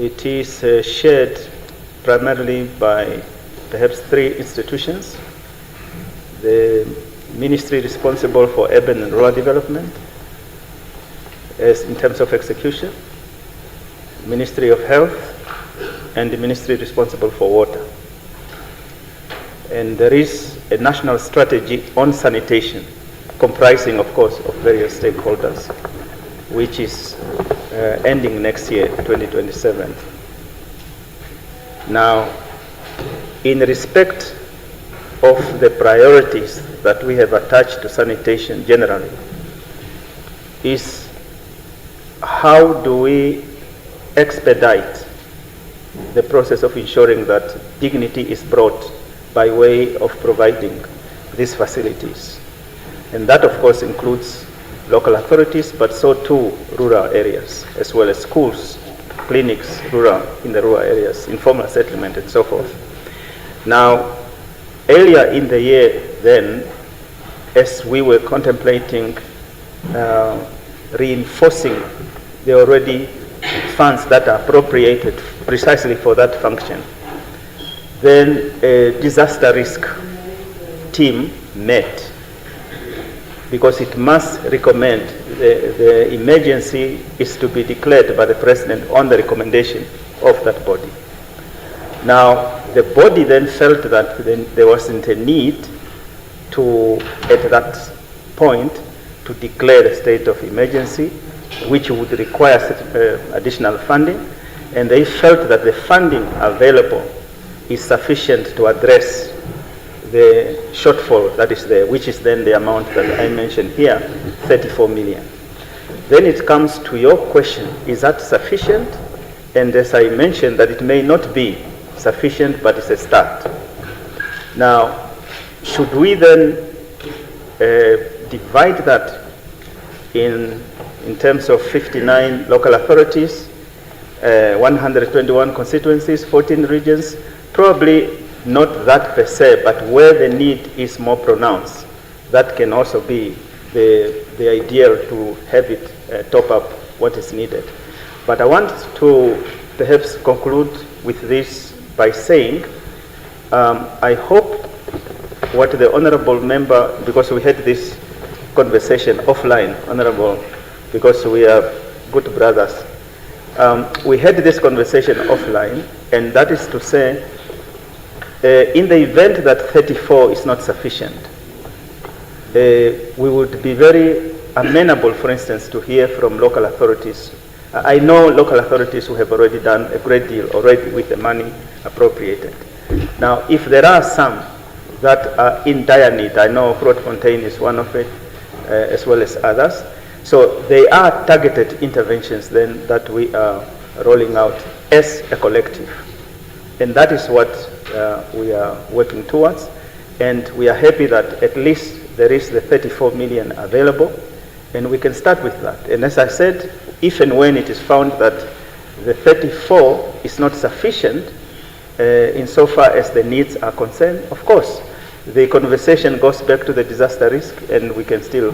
It is shared primarily by perhaps 3 institutions: the ministry responsible for urban and rural development, as in terms of execution, Ministry of Health, and the ministry responsible for water. And there is a national strategy on sanitation, comprising, of course, of various stakeholders, which is ending next year, 2027. Now, in respect of the priorities that we have attached to sanitation generally, is how do we expedite the process of ensuring that dignity is brought by way of providing these facilities. And that, of course, includes local authorities, but so too rural areas, as well as schools, clinics, in the rural areas, informal settlement, and so forth. Now, earlier in the year then, as we were contemplating reinforcing the already funds that are appropriated precisely for that function, then a disaster risk team met, because it must recommend the emergency is to be declared by the President on the recommendation of that body. Now, the body then felt that there wasn't a need to, at that point, to declare the state of emergency, which would require additional funding, and they felt that the funding available is sufficient to address the shortfall that is there, which is then the amount that I mentioned here, 34 million. Then it comes to your question, is that sufficient? And as I mentioned, that it may not be sufficient, but it's a start. Now, should we then divide that in terms of 59 local authorities, 121 constituencies, 14 regions? Probably not that per se, but where the need is more pronounced, that can also be the ideal to have it top up what is needed. But I want to perhaps conclude with this by saying, I hope what the honorable member, because we had this conversation offline, honorable, because we are good brothers, we had this conversation offline, and that is to say, in the event that 34 is not sufficient, we would be very amenable, for instance, to hear from local authorities. I know local authorities who have already done a great deal already with the money appropriated. Now, if there are some that are in dire need, I know Grootfontein is one of it, as well as others. So they are targeted interventions then that we are rolling out as a collective. And that is what we are working towards. And we are happy that at least there is the 34 million available, and we can start with that. And as I said, if and when it is found that the 34 is not sufficient insofar as the needs are concerned, of course, the conversation goes back to the disaster risk, and we can still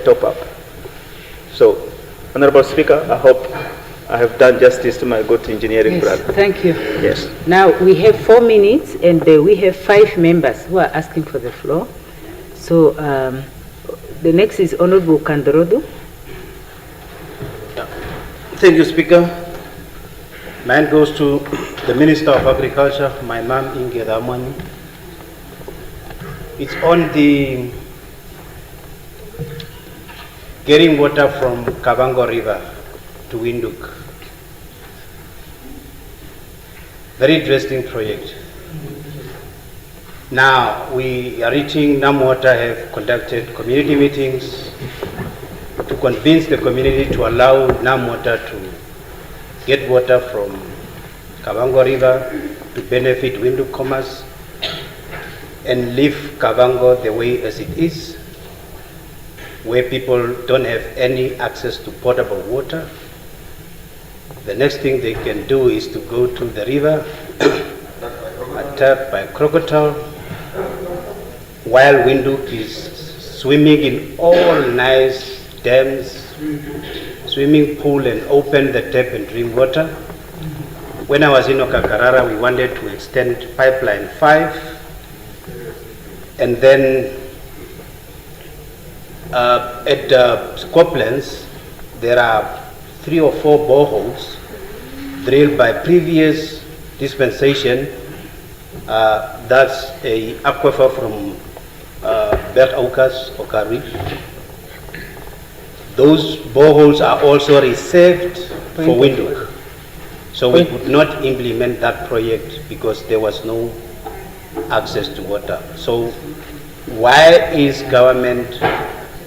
top up. So, Honorable Speaker, I hope I have done justice to my good engineering brother. Thank you. Yes. Now, we have 4 minutes, and we have 5 members who are asking for the floor. So, the next is Honorable Kandorodo. Thank you, Speaker. Mine goes to the Minister of Agriculture, my mom, Inge Damani. It's on the getting water from Kavango River to Windhoek. Very interesting project. Now, we are reaching, NAMWater have conducted community meetings to convince the community to allow NAMWater to get water from Kavango River to benefit Windhoek commerce and leave Kavango the way as it is, where people don't have any access to potable water. The next thing they can do is to go to the river, attacked by crocodile, while Windhoek is swimming in all nice dams, swimming pool, and open the tap and drink water. When I was in Okakarara, we wanted to extend pipeline 5, and then at Scotland's, there are 3 or 4 boreholes drilled by previous dispensation. That's a aquifer from Bert Aukas, Okari. Those boreholes are also reserved for Windhoek. So we could not implement that project because there was no access to water. So why is government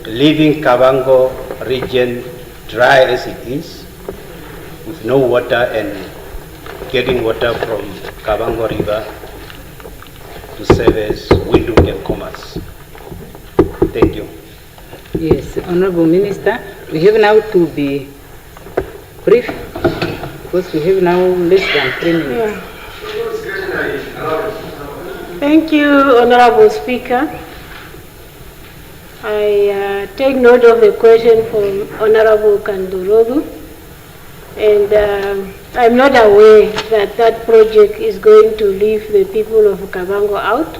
leaving Kavango region dry as it is, with no water, and getting water from Kavango River to serve as Windhoek and Commerce? Thank you. Yes, Honorable Minister, we have now to be brief because we have now less than 3 minutes. Thank you, Honorable Speaker. I take note of the question from Honorable Kandorogu, and I'm not aware that that project is going to leave the people of Kavango out,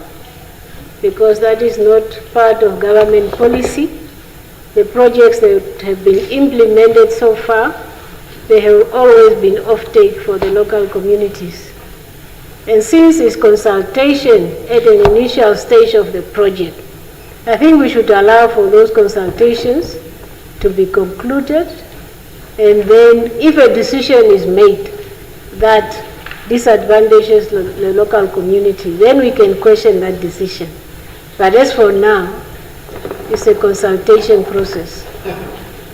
because that is not part of government policy. The projects that have been implemented so far, they have always been off-take for the local communities. And since it's consultation at an initial stage of the project, I think we should allow for those consultations to be concluded, and then if a decision is made that disadvantages the local community, then we can question that decision. But as for now, it's a consultation process.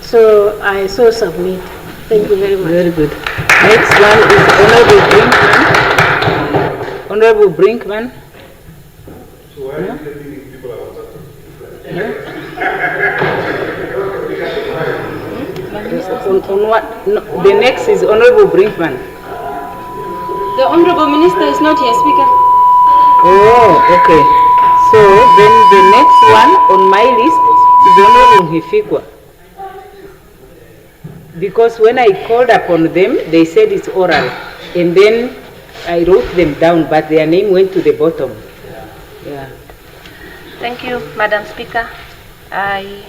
So I so submit. Thank you very much. Very good. Next one is Honorable Brinkman. Honorable Brinkman. So why are you letting people about that? On what? No, the next is Honorable Brinkman. The Honorable Minister is not here, Speaker. Oh, okay. So then the next one on my list is Honorable Hifikwa. Because when I called upon them, they said it's oral. And then I wrote them down, but their name went to the bottom. Yeah. Thank you, Madam Speaker. I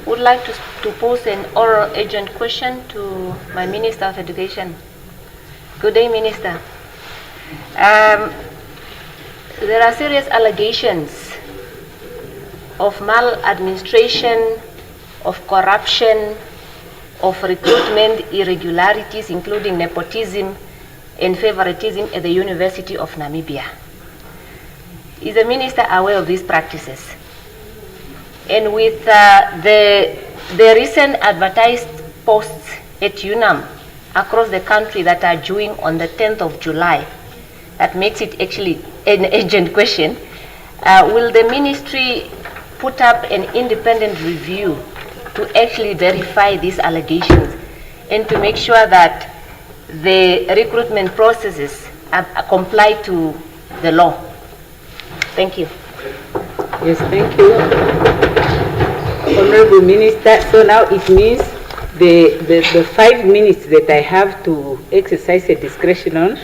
would like to pose an oral urgent question to my Minister of Education. Good day, Minister. There are serious allegations of maladministration, of corruption, of recruitment irregularities, including nepotism and favoritism at the University of Namibia. Is the Minister aware of these practices? And with the recent advertised posts at UNAM across the country that are due on the 10th of July, that makes it actually an urgent question. Will the ministry put up an independent review to actually verify these allegations and to make sure that the recruitment processes comply to the law? Thank you. Yes, thank you. Honorable Minister, so now it means the 5 minutes that I have to exercise a discretion on,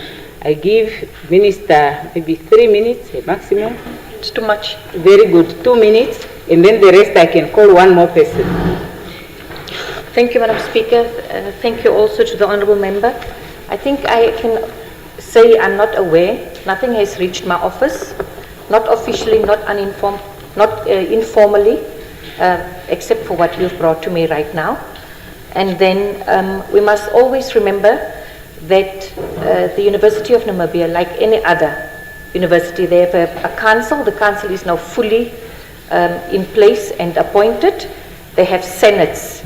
I give Minister maybe 3 minutes maximum. It's too much. Very good, 2 minutes, and then the rest I can call one more person. Thank you, Madam Speaker. Thank you also to the Honourable Member. I think I can say I'm not aware. Nothing has reached my office, not officially, not uninformed, not informally, except for what you've brought to me right now. And then we must always remember that the University of Namibia, like any other university, they have a council. The council is now fully in place and appointed. They have senates.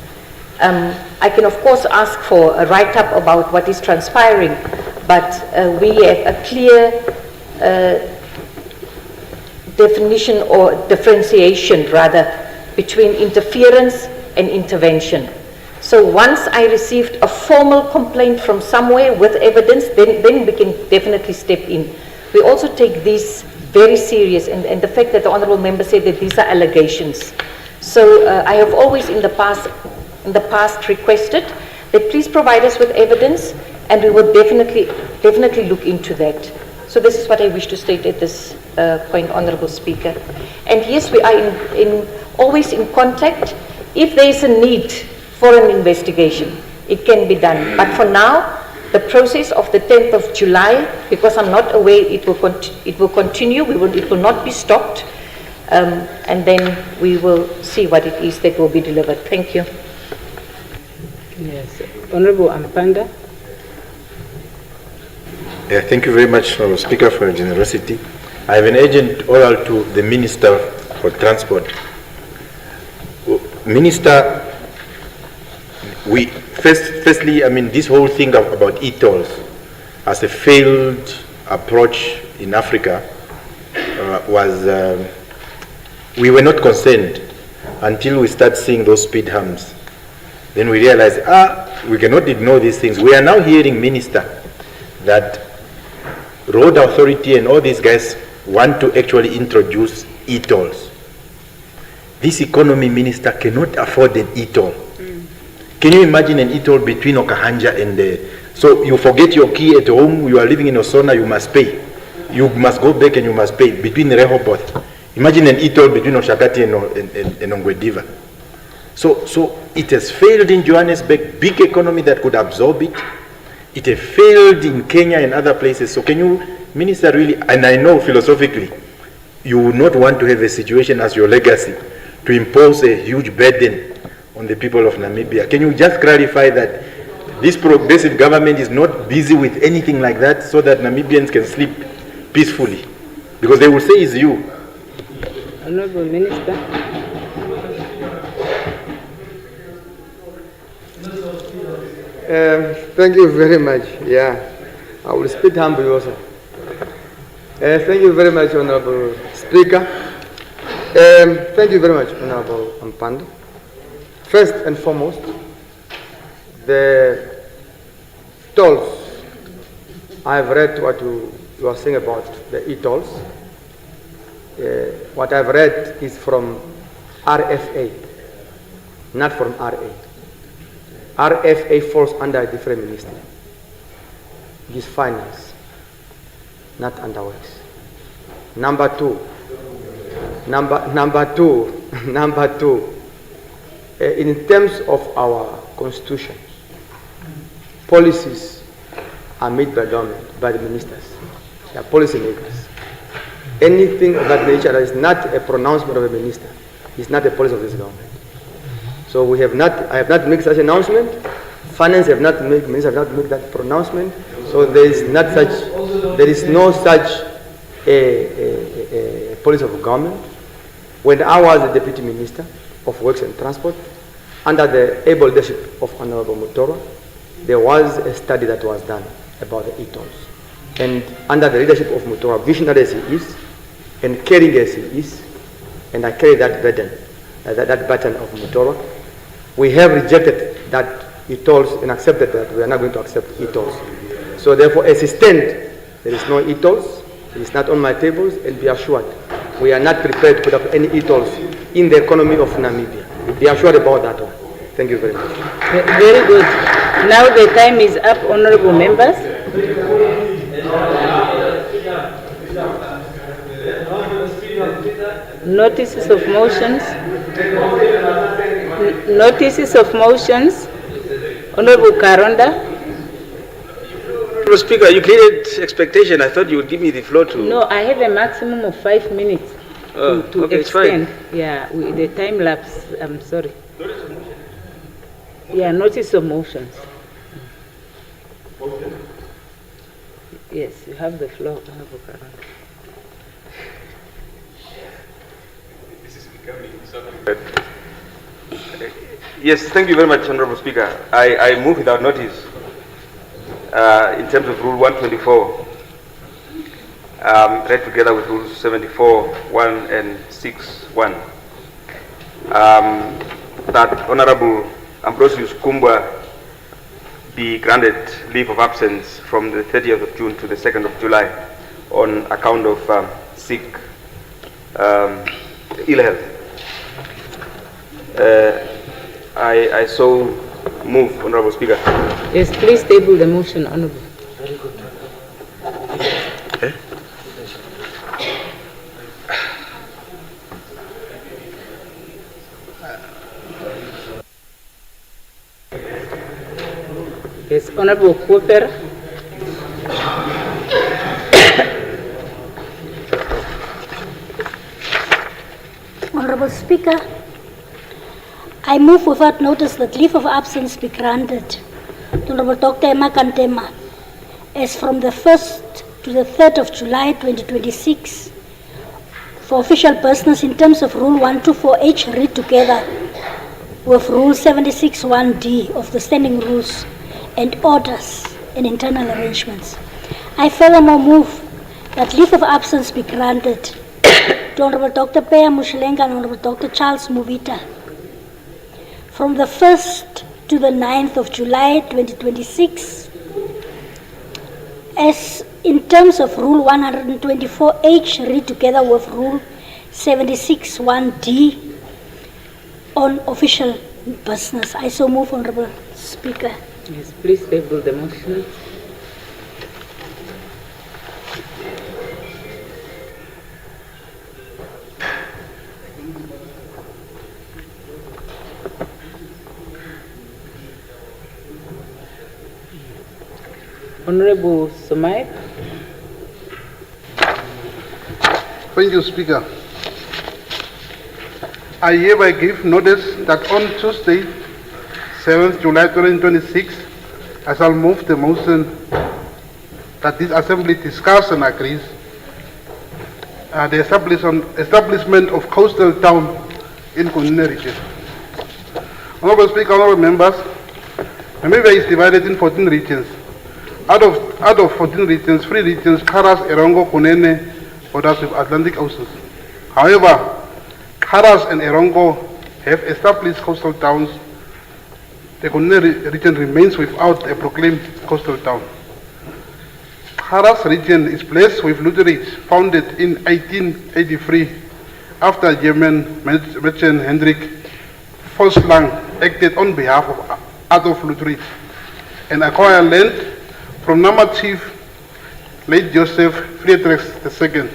I can of course ask for a write-up about what is transpiring, but we have a clear definition or differentiation rather between interference and intervention. So once I received a formal complaint from somewhere with evidence, then we can definitely step in. We also take these very serious, and the fact that the Honourable Member said that these are allegations. So I have always in the past requested that please provide us with evidence, and we will definitely look into that. So this is what I wish to state at this point, Honourable Speaker. And yes, we are always in contact. If there is a need for an investigation, it can be done. But for now, the process of the 10th of July, because I'm not aware it will continue, it will not be stopped, and then we will see what it is that will be delivered. Thank you. Yes, Honorable Ampanda. Thank you very much, Honourable Speaker, for your generosity. I have an urgent oral to the Minister for Transport. Minister, firstly, I mean, this whole thing about e-tolls as a failed approach in Africa we were not concerned until we start seeing those speed humps. Then we realized, we cannot ignore these things. We are now hearing, Minister, that Road Authority and all these guys want to actually introduce e-tolls. This economy, Minister, cannot afford an e-toll. Can you imagine an e-toll between Okahanja and so you forget your key at home, you are living in Osona, you must pay. You must go back and you must pay between Rehoboth. Imagine an e-toll between Oshakati and Ongwediva. So it has failed in Johannesburg, big economy that could absorb it. It has failed in Kenya and other places. So can you, Minister, really, and I know philosophically, you would not want to have a situation as your legacy to impose a huge burden on the people of Namibia. Can you just clarify that this progressive government is not busy with anything like that so that Namibians can sleep peacefully? Because they will say it's you. Honorable Minister. Thank you very much. Yeah, I will speak humbly also. Thank you very much, Honorable Speaker. Thank you very much, Honorable Ampanda. First and foremost, the tolls. I've read what you are saying about the e-tolls. What I've read is from RFA, not from RA. RFA falls under a different ministry. It is finance, not under works. Number two, in terms of our constitution, policies are made by government, by the ministers. They are policy makers. Anything of that nature that is not a pronouncement of a minister is not a policy of this government. So I have not made such announcement. Finance ministers have not made that pronouncement. So there is no such a policy of government. When I was the Deputy Minister of Works and Transport, under the able leadership of Honorable Mutora, there was a study that was done about the e-tolls. And under the leadership of Mutora, visionary as he is, and caring as he is, and I carry that burden, that baton of Mutora, we have rejected that e-tolls and accepted that we are not going to accept e-tolls. So therefore, as it stands, there is no e-tolls. It is not on my tables, and be assured, we are not prepared to put up any e-tolls in the economy of Namibia. Be assured about that one. Thank you very much. Very good. Now the time is up, honorable members. Notices of motions. Notices of motions. Honorable Karonda. Honourable Speaker, you created expectation. I thought you would give me the floor to... No, I have a maximum of 5 minutes to okay, extend. Yeah, the time lapse, I'm sorry. Yeah, notice of motions. Yes, you have the floor, Honorable Karonda. This is becoming something. Yes, thank you very much, Honourable Speaker. I move without notice in terms of Rule 124, read together with Rules 74, 1 and 6, 1, that Honourable Ambrosius Kumbwa be granted leave of absence from the 30th of June to the 2nd of July on account of sick ill health. I so Move, Honorable Speaker. Yes, please table the motion, Honorable. Yes, Honorable Cooper. Honorable Speaker, I move without notice that leave of absence be granted to Honorable Dr. Emma Kantema as from the 1st to the 3rd of July 2026 for official business in terms of Rule 124H read together with Rule 76(1)D of the Standing Rules and Orders and Internal Arrangements. I furthermore move that leave of absence be granted to Honorable Dr. Peya Mushilenga and Honorable Dr. Charles Movita from the 1st to the 9th of July 2026 as in terms of Rule 124H read together with Rule 76(1)D on official business. I so move, Honorable Speaker. Yes, please table the motion. Honorable Somai. Thank you, Speaker. I hereby give notice that on Tuesday, 7th July 2026, I shall move the motion that this Assembly discuss and agrees the establishment of coastal town in Kunene region. Honorable Speaker, honorable members, Namibia is divided in 14 regions. Out of 14 regions, 3 regions, Karas, Erongo, Kunene, borders with Atlantic Oceans. However, Karas and Erongo have established coastal towns. The Kunene region remains without a proclaimed coastal town. Karas region is blessed with Lutherich, founded in 1883 after German merchant Hendrik Volslang acted on behalf of Adolf Lutherich and acquired land from Nama chief late Joseph Friedrich II.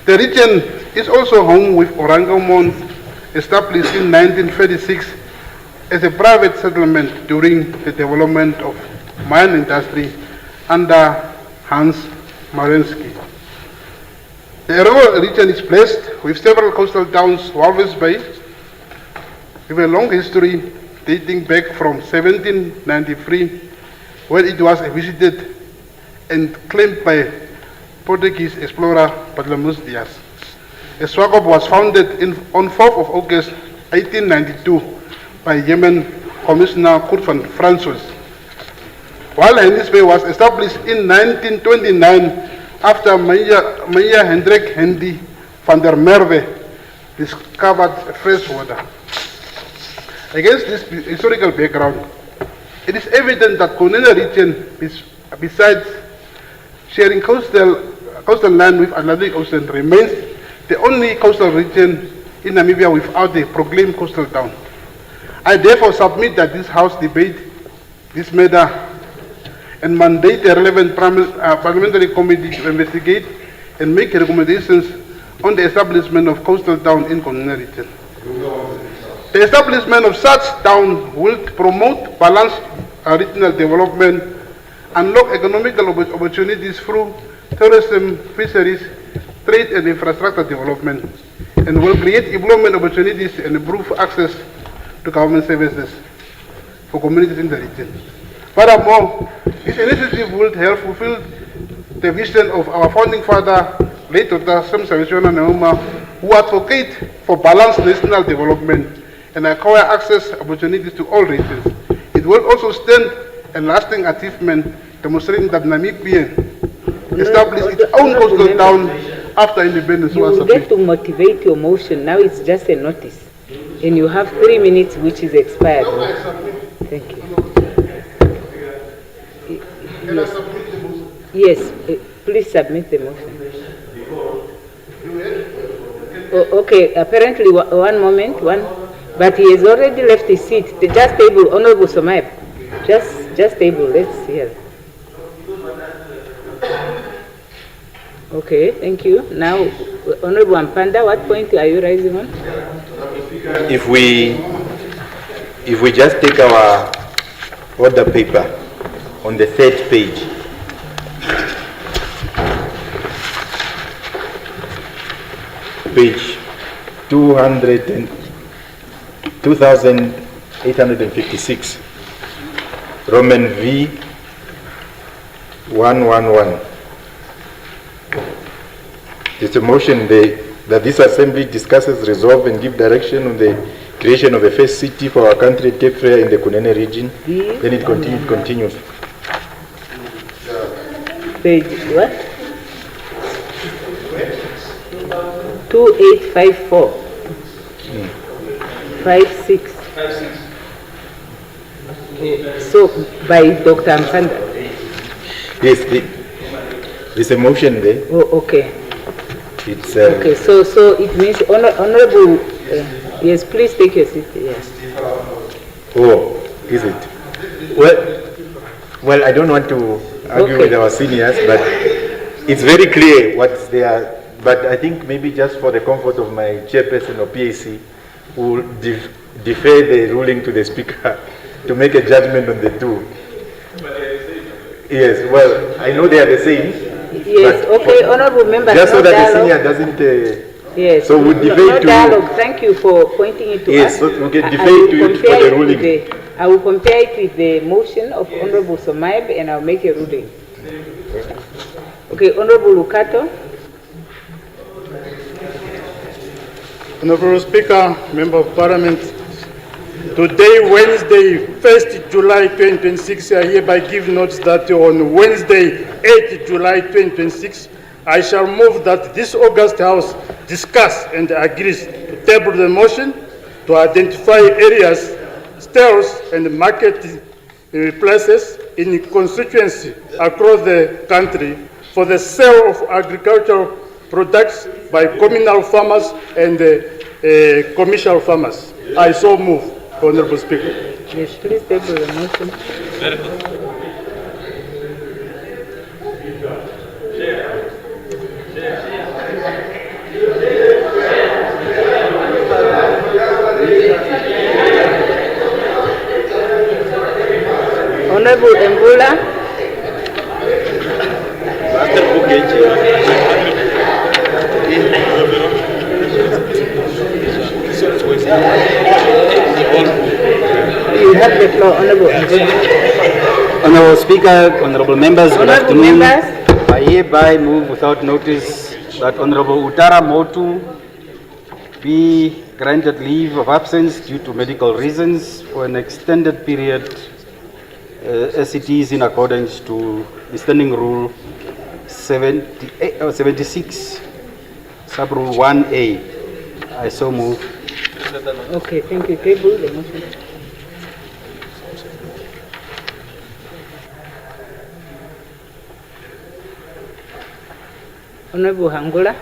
The region is also home with Orangamon, established in 1936 as a private settlement during the development of mine industry under Hans Marensky. The Erongo region is blessed with several coastal towns, Walvis Bay, with a long history dating back from 1793, when it was visited and claimed by Portuguese explorer Bartolomeu Dias. Swakop was founded on 4th of August 1892 by German Commissioner Kurt van Francis, while Hennis Bay was established in 1929 after Major Hendrik Hendy van der Merwe discovered fresh water. Against this historical background, it is evident that Kunene region, besides sharing coastal land with Atlantic Ocean, remains the only coastal region in Namibia without a proclaimed coastal town. I therefore submit that this House debate this matter and mandate the relevant parliamentary committee to investigate and make recommendations on the establishment of coastal town in Kunene region. The establishment of such town will promote balanced regional development, unlock economical opportunities through tourism, fisheries, trade and infrastructure development, and will create employment opportunities and improve access to government services for communities in the region. Furthermore, this initiative will help fulfill the vision of our founding father, late Dr. Sam Savishwana Nauma, who advocate for balanced national development and acquire access opportunities to all regions. It will also stand a lasting achievement demonstrating that Namibia established its own coastal town after independence was You will get to motivate your motion. Now it's just a notice. And you have 3 minutes, which is expired. Thank you. Yes, please submit the motion. Okay, apparently, one moment. But he has already left his seat. Just table, Honorable Somaib. Just table, let's hear. Okay, thank you. Now, Honorable Ampanda, what point are you raising on? If we just take our order paper on the third page, page 2856, Roman V 111. It's a motion that this assembly discusses, resolve and give direction on the creation of a first city for our country tape fair in the Kunene region. Then it continues. Page what? 2854. 56. So by Dr. Ampanda. Yes, there's a motion there. Oh, okay. It's okay. So it means honorable. Yes, please take your seat. Yes. Oh, is it? Well, I don't want to argue with our seniors, but it's very clear what's there. But I think maybe just for the comfort of my chairperson or PAC, we'll defer the ruling to the speaker to make a judgment on the two. Yes, well, I know they are the same. Yes, okay, honorable members. Just so no that dialogue. the senior doesn't. Yes. So we defer no to. Dialogue. Thank you for pointing it to us. Yes, so we can defer to you for the ruling. I will compare it with the motion of Honorable Somaib and I'll make a ruling. Okay, Honorable Lukato. Honorable Speaker, Member of Parliament, today, Wednesday, 1st July 2026, I hereby give notice that on Wednesday, 8th July 2026, I shall move that this August House discuss and agrees to table the motion to identify areas, stores, and market places in constituency across the country for the sale of agricultural products by communal farmers and commercial farmers. I so move, Honorable Speaker. Yes, please table the motion. Very good. Honorable Mbula. You have the floor, Honorable Mbula. Honorable Speaker, honorable members, good Honorable afternoon. members. I hereby move without notice that Honorable Utara Motu be granted leave of absence due to medical reasons for an extended period as it is in accordance to the Standing Rule 76, Sub-Rule 1A. I so move. Okay, thank you. Table the motion. Honorable Hangula.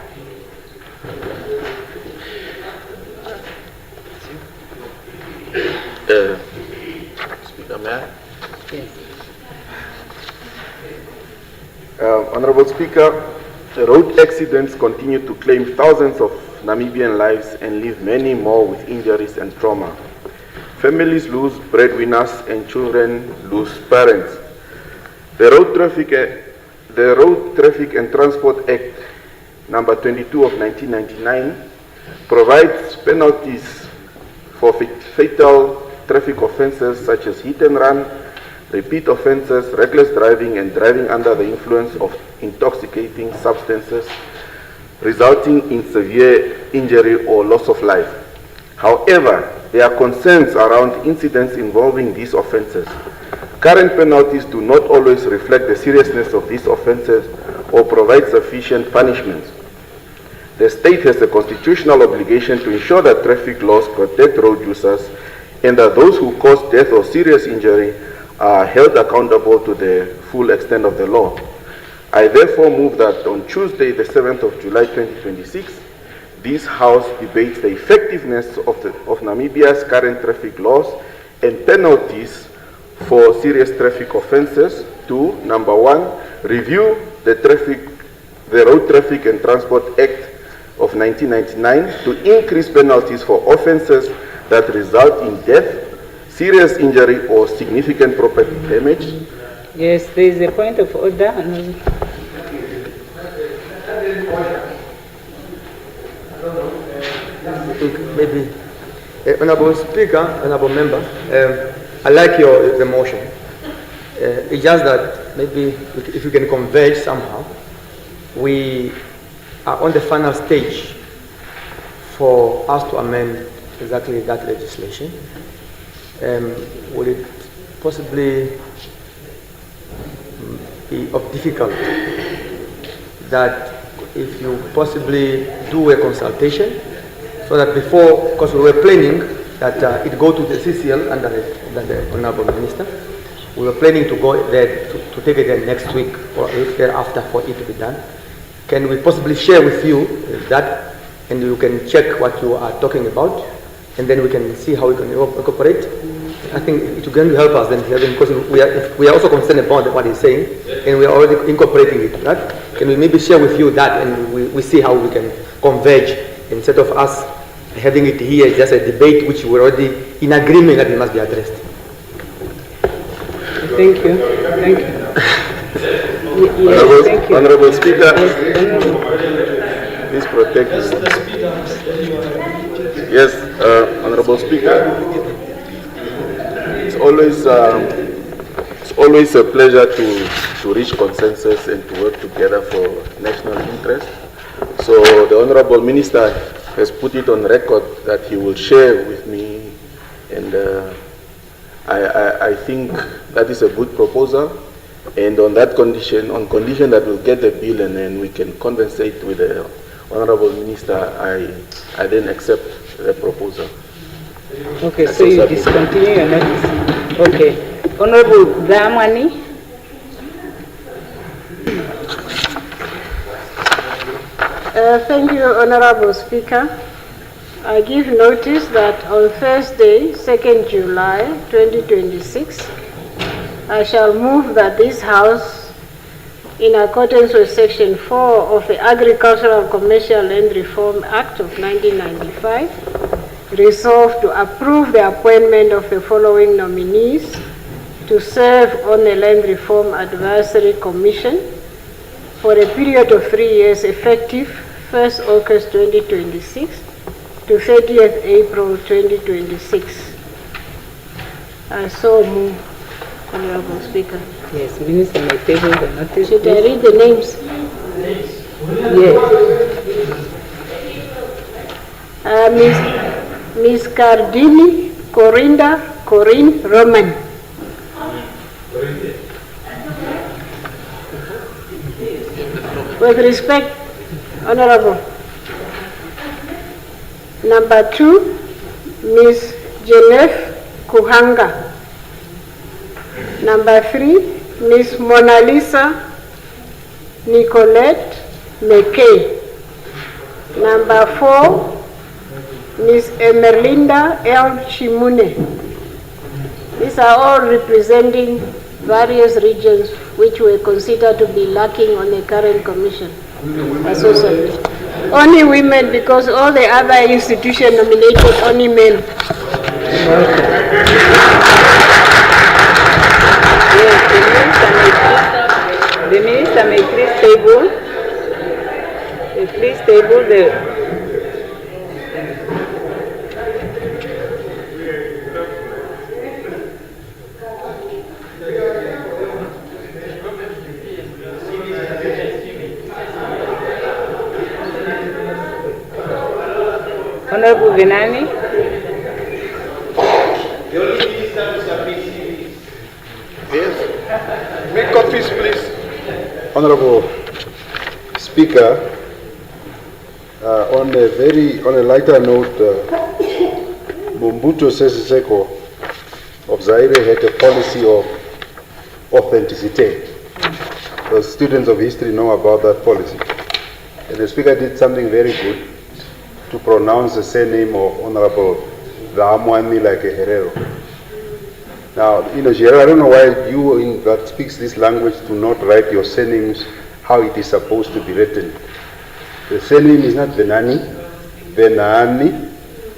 Speaker, may I? Yes. Honorable Speaker, road accidents continue to claim thousands of Namibian lives and leave many more with injuries and trauma. Families lose breadwinners and children lose parents. The Road Traffic and Transport Act number 22 of 1999 provides penalties for fatal traffic offences such as hit and run, repeat offences, reckless driving, and driving under the influence of intoxicating substances, resulting in severe injury or loss of life. However, there are concerns around incidents involving these offences. Current penalties do not always reflect the seriousness of these offences or provide sufficient punishments. The state has a constitutional obligation to ensure that traffic laws protect road users and that those who cause death or serious injury are held accountable to the full extent of the law. I therefore move that on Tuesday, the 7th of July 2026, this House debates the effectiveness of Namibia's current traffic laws and penalties for serious traffic offences. 2, number 1, review the Road Traffic and Transport Act of 1999 to increase penalties for offences that result in death, serious injury or significant property damage. Yes, there is a point of order. Maybe, Honourable Speaker, Honourable Member, I like the motion. It's just that maybe if you can converge somehow, we are on the final stage for us to amend exactly that legislation. Would it possibly be of difficulty that if you possibly do a consultation so that before, because we were planning that it go to the CCL under the Honourable Minister, we were planning to go there to take it there next week or thereafter for it to be done. Can we possibly share with you that, and you can check what you are talking about, and then we can see how we can incorporate. I think it will going to help us then, because we are also concerned about what he's saying, and we are already incorporating it, right? Can we maybe share with you that, and we see how we can converge, instead of us having it here, just a debate which we're already in agreement that it must be addressed. Thank you. Thank you. Yes, Honourable Speaker, please protect us. Yes, Honourable Speaker, it's always a pleasure to reach consensus and to work together for national interest. So the Honourable Minister has put it on record that he will share with me, and I think that is a good proposal. And on that condition, on condition that we'll get the bill and then we can compensate with the Honourable Minister, I then accept the proposal. Okay, so you discontinue your notice. Okay. Honourable Dhamani. Thank you, Honourable Speaker. I give notice that on Thursday, 2nd July 2026, I shall move that this House, in accordance with Section 4 of the Agricultural Commercial Land Reform Act of 1995, resolve to approve the appointment of the following nominees to serve on the Land Reform Advisory Commission for a period of 3 years, effective 1st August 2026 to 30th April 2026. I so move. Honourable Speaker. Yes, Minister may table the notice. Should I read the names? Yes. Ms. Cardini, Corinne Roman. With respect, Honourable. Number 2, Ms. Jenef Kuhanga. Number 3, Ms. Mona Lisa Nicolette McKay. Number 4, Ms. Emerlinda L. Chimune. These are all representing various regions which were considered to be lacking on the current commission. Only women, because all the other institutions nominated only men. The Minister may please table the Honourable Venani. The only minister to submit CVs. Yes. Make copies, please. Honourable Speaker, on a lighter note, Mumbuto Sese Seko of Zaire had a policy of authenticity. The students of history know about that policy. And the Speaker did something very good. to pronounce the surname of Honorable Vaamwani like a Herero. Now, Gerald, I don't know why you that speaks this language do not write your surnames how it is supposed to be written. The surname is not Benani, Benani,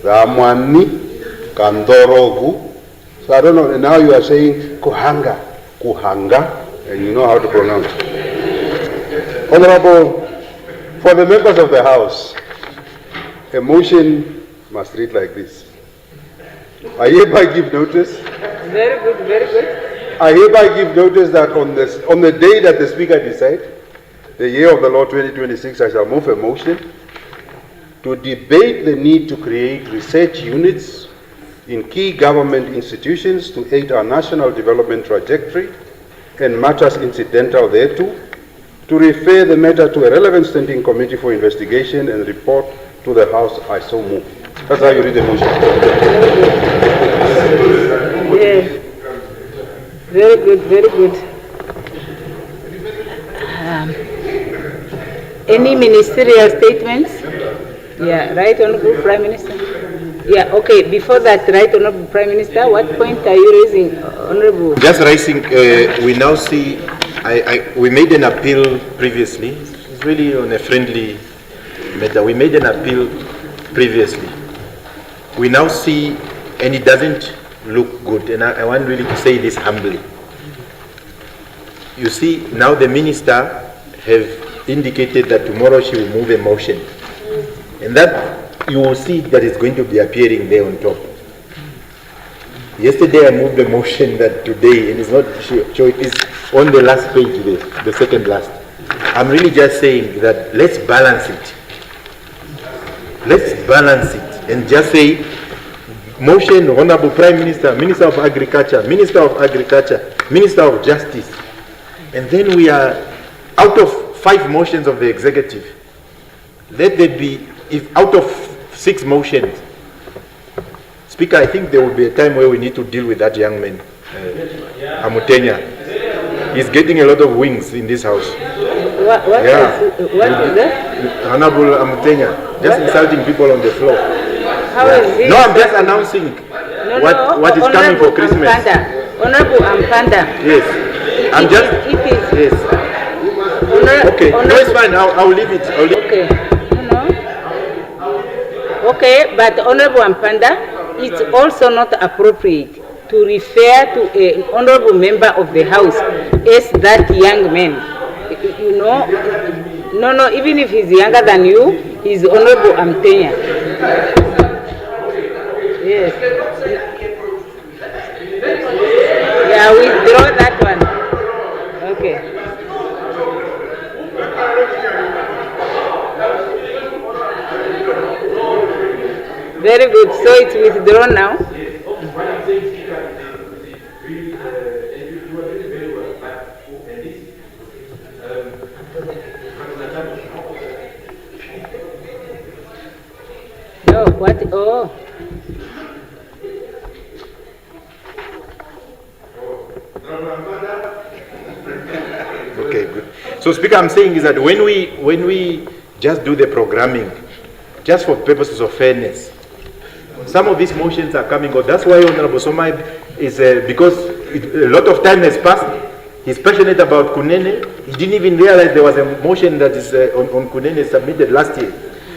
Vaamwani, Kandorogu. So I don't know, and now you are saying Kuhanga, and you know how to pronounce it. Honorable, for the members of the House, a motion must read like this. I hereby give notice. Very good, very good. I hereby give notice that on the day that the Speaker decides, the year of the law 2026, I shall move a motion to debate the need to create research units in key government institutions to aid our national development trajectory and matters incidental thereto, to refer the matter to a relevant standing committee for investigation and report to the House. I so move. That's how you read the motion. Yes. Very good, very good. Any ministerial statements? Yeah, Right Honorable Prime Minister. Yeah, okay, before that, Right Honorable Prime Minister, what point are you raising, Honorable? Just raising, we now see, we made an appeal previously. It's really on a friendly matter. We made an appeal previously. We now see, and it doesn't look good, and I want really to say this humbly. You see, now the minister have indicated that tomorrow she will move a motion, and that you will see that it's going to be appearing there on top. Yesterday I moved a motion that today, and it's not sure it is on the last page there, the second last. I'm really just saying that let's balance it. Let's balance it and just say, motion, Honorable Prime Minister, Minister of Agriculture, Minister of Agriculture, Minister of Justice. And then we are out of 5 motions of the executive. Let there be, if out of 6 motions, Speaker, I think there will be a time where we need to deal with that young man, Amutenya. He's getting a lot of wings in this house. What is that? Honorable Amutenya, just insulting people on the floor. How is it? No, I'm just announcing what is coming for Christmas. Honorable Ampanda. Yes. I'm just. Yes. Okay. No, it's fine. I'll leave it. Okay. Okay, but Honorable Ampanda, it's also not appropriate to refer to an honorable member of the House as that young man. You know, no, even if he's younger than you, he's Honorable Amtenya. Yes. Yeah, withdraw that one. Okay. Very good. So it's withdrawn now. No, what? Oh. Okay, good. So, Speaker, I'm saying is that when we just do the programming, just for purposes of fairness, some of these motions are coming out. That's why Honorable Somai is, because a lot of time has passed, he's passionate about Kunene. He didn't even realize there was a motion that is on Kunene submitted last year.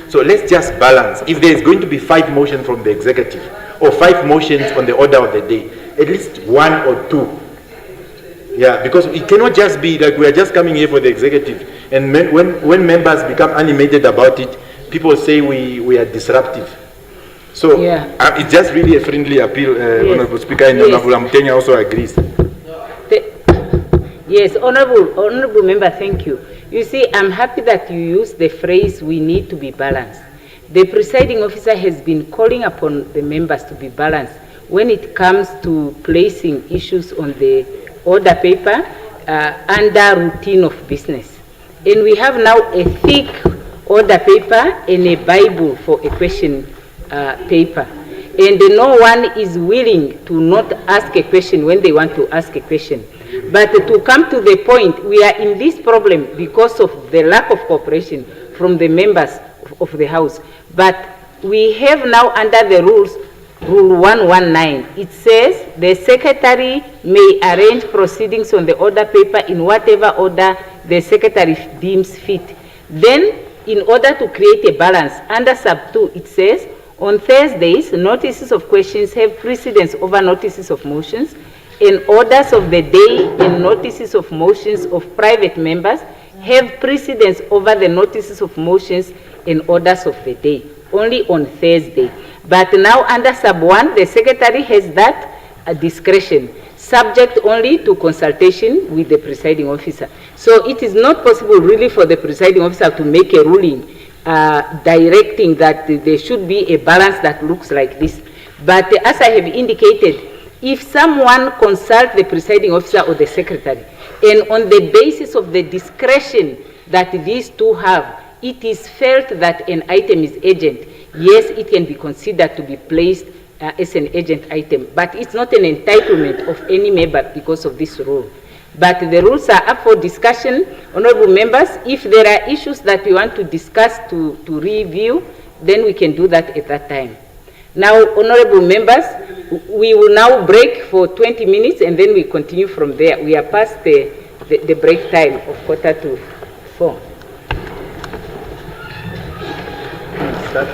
So let's just balance. If there is going to be 5 motions from the executive, or 5 motions on the order of the day, at least 1 or 2. Yeah, because it cannot just be that we are just coming here for the executive, and when members become animated about it, people say we are disruptive. So it's just really a friendly appeal, yes. Honorable Speaker, and Honorable Amtenya also agrees. Yes, Honorable Member, thank you. You see, I'm happy that you use the phrase, we need to be balanced. The presiding officer has been calling upon the members to be balanced when it comes to placing issues on the order paper under routine of business. And we have now a thick order paper and a Bible for a question paper. And no one is willing to not ask a question when they want to ask a question. But to come to the point, we are in this problem because of the lack of cooperation from the members of the House. But we have now under the rules, Rule 119, it says the secretary may arrange proceedings on the order paper in whatever order the secretary deems fit. Then, in order to create a balance, under sub 2, it says, on Thursdays, notices of questions have precedence over notices of motions, and orders of the day and notices of motions of private members have precedence over the notices of motions and orders of the day, only on Thursday. But now under sub 1, the secretary has that discretion, subject only to consultation with the presiding officer. So it is not possible really for the presiding officer to make a ruling directing that there should be a balance that looks like this. But as I have indicated, if someone consults the presiding officer or the secretary, and on the basis of the discretion that these two have, it is felt that an item is urgent, yes, it can be considered to be placed as an urgent item, but it's not an entitlement of any member because of this rule. But the rules are up for discussion. Honorable members, if there are issues that we want to discuss to review, then we can do that at that time. Now, honorable members, we will now break for 20 minutes and then we continue from there. We are past the break time of 3:45. Start.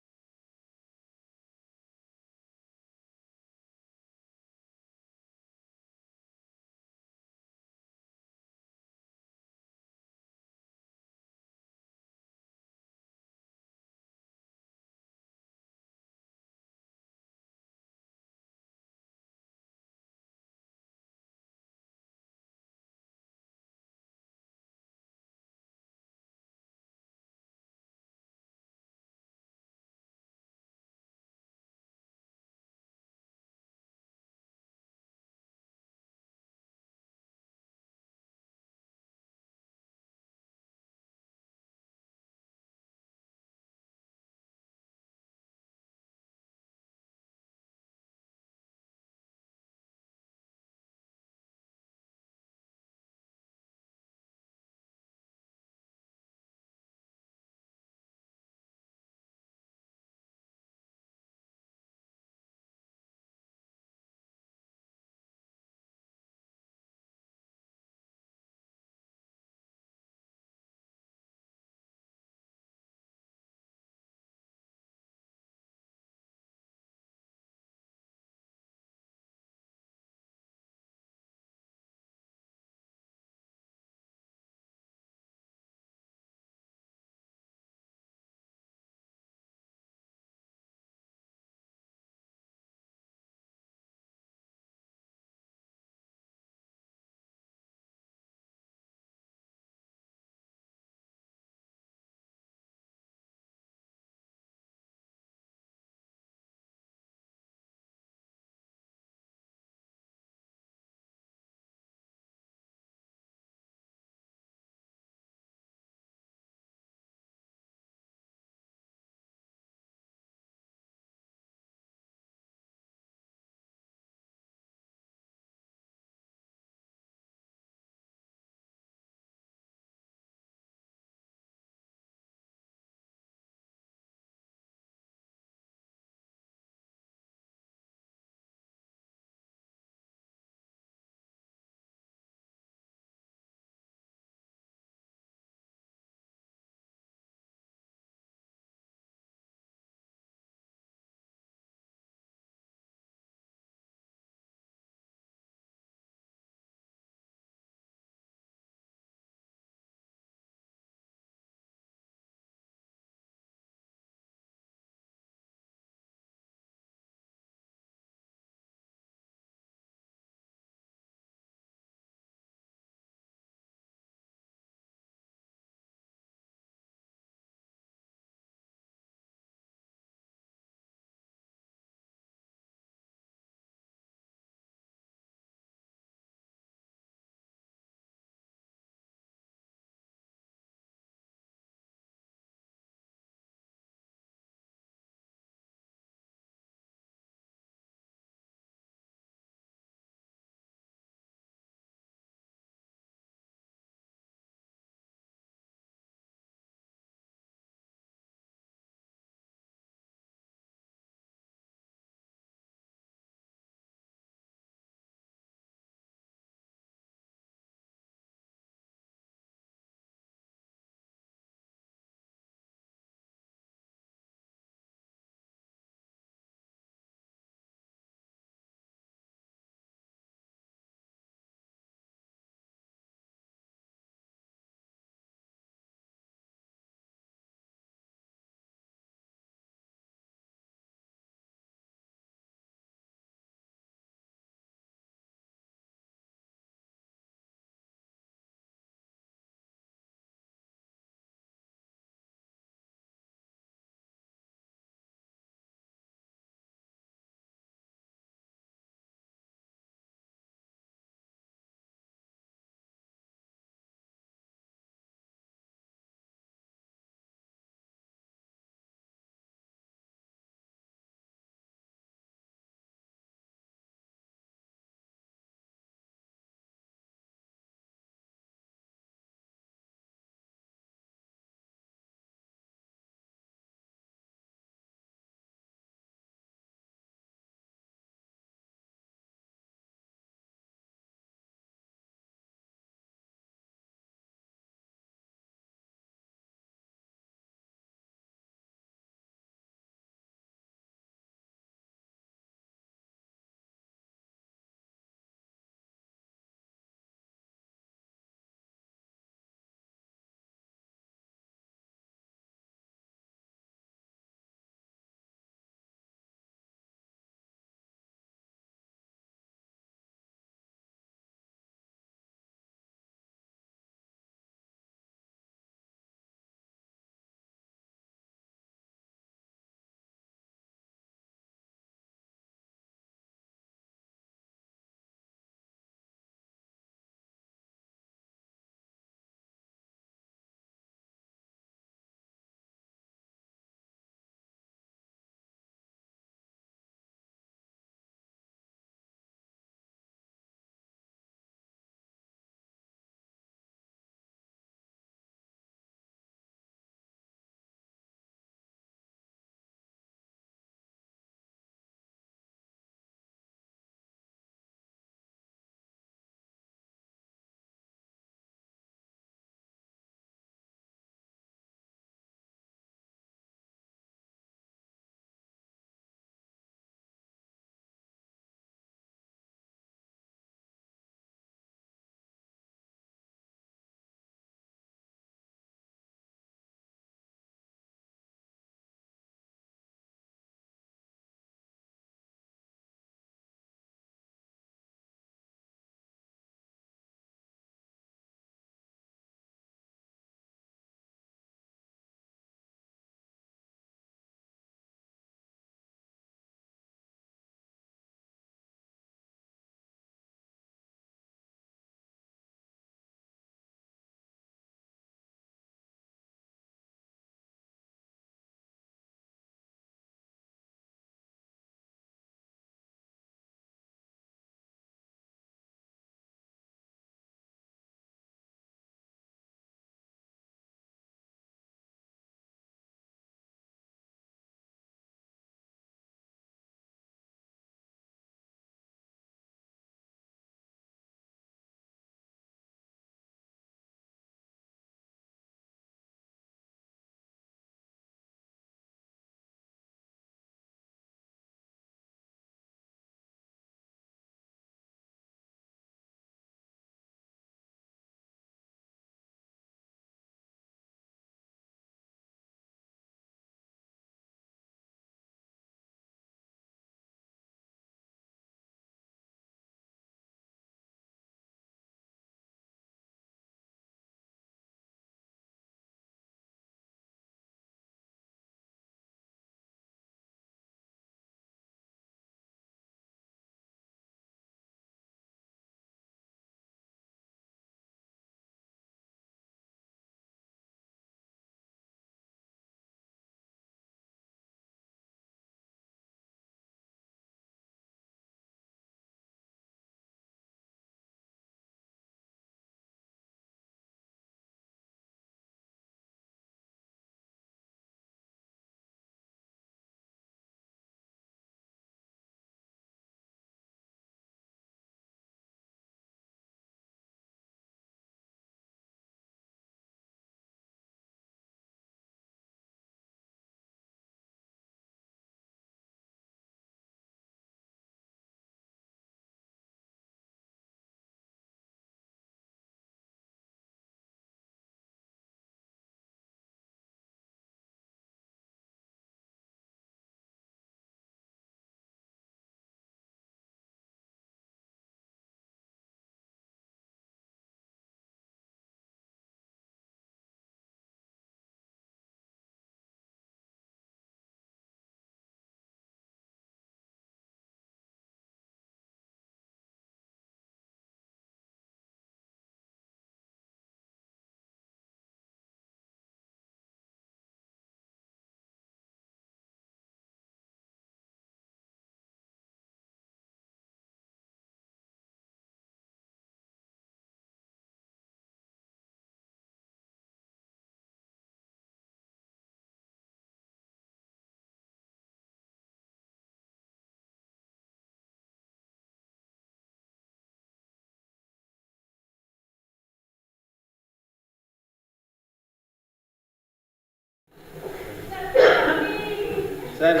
Okay,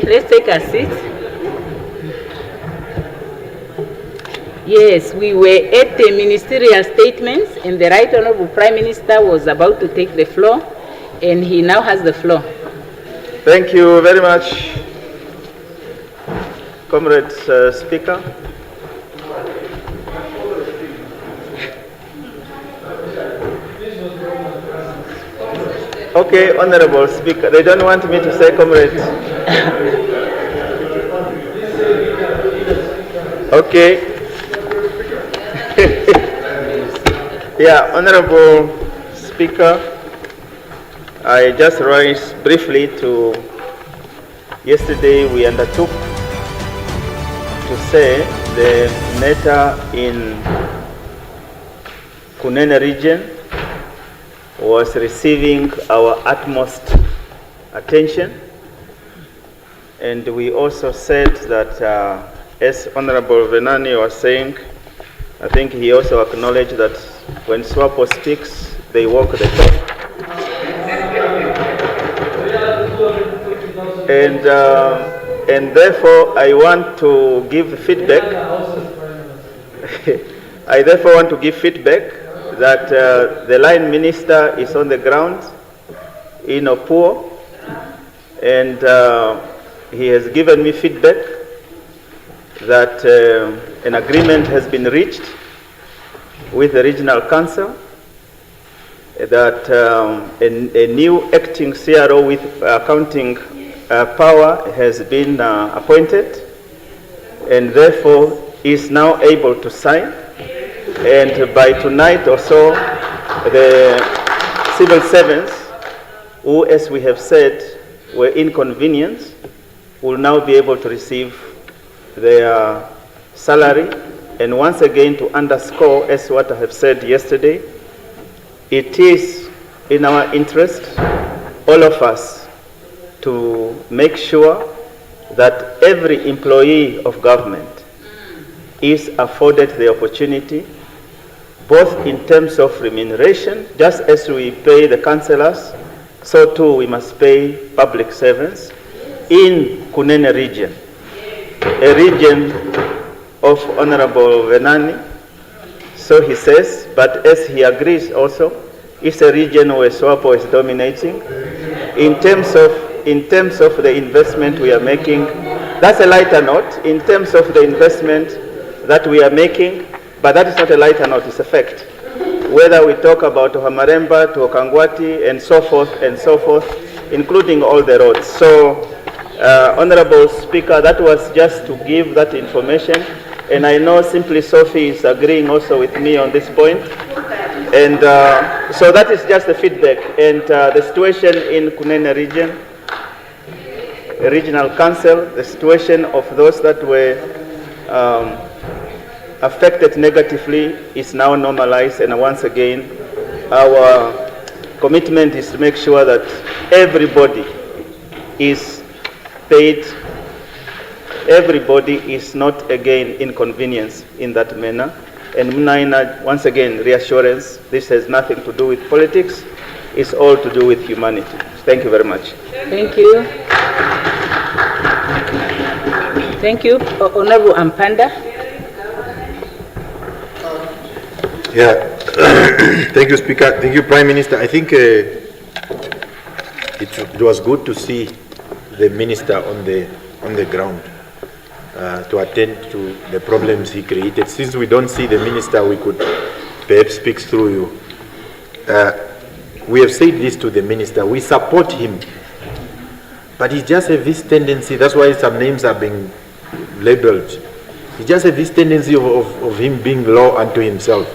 let's take a seat. Yes, we were at the ministerial statements, and the Right Honorable Prime Minister was about to take the floor, and he now has the floor. Thank you very much, Comrade Speaker. Okay, Honorable Speaker, they don't want me to say comrade. Okay. Yeah, Honorable Speaker, I just rise briefly to yesterday we undertook to say the matter in Kunene region was receiving our utmost attention, and we also said that as Honorable Venani was saying, I think he also acknowledged that when SWAPO speaks, they walk the talk. And therefore, I want to give feedback. I therefore want to give feedback that the line minister is on the ground in Opuo, and he has given me feedback that an agreement has been reached with the regional council, that a new acting CRO with accounting power has been appointed, and therefore is now able to sign. And by tonight or so, the civil servants, who, as we have said, were inconvenienced, will now be able to receive their salary. And once again, to underscore, as what I have said yesterday, it is in our interest, all of us, to make sure that every employee of government is afforded the opportunity, both in terms of remuneration, just as we pay the councillors, so too we must pay public servants in Kunene region, a region of Honorable Venani. So he says, but as he agrees also, it's a region where SWAPO is dominating. In terms of the investment we are making, that's a lighter note, in terms of the investment that we are making, but that is not a lighter note, it's a fact. Whether we talk about Hamaremba to Okangwati and so forth, including all the roads. So, Honorable Speaker, that was just to give that information, and I know Simply Sophie is agreeing also with me on this point. And so that is just the feedback. And the situation in Kunene region, regional council, the situation of those that were affected negatively is now normalized, and once again our commitment is to make sure that everybody is paid, everybody is not again inconvenienced in that manner. And Munaina, once again, reassurance, this has nothing to do with politics, it's all to do with humanity. Thank you very much. Thank you. Thank you, Honorable Ampanda. Yeah, thank you, Speaker. Thank you, Prime Minister. I think it was good to see the Minister on the ground to attend to the problems he created. Since we don't see the Minister, we could perhaps speak through you. We have said this to the Minister. We support him, but he just has this tendency. That's why some names are being labeled. He just has this tendency of him being law unto himself.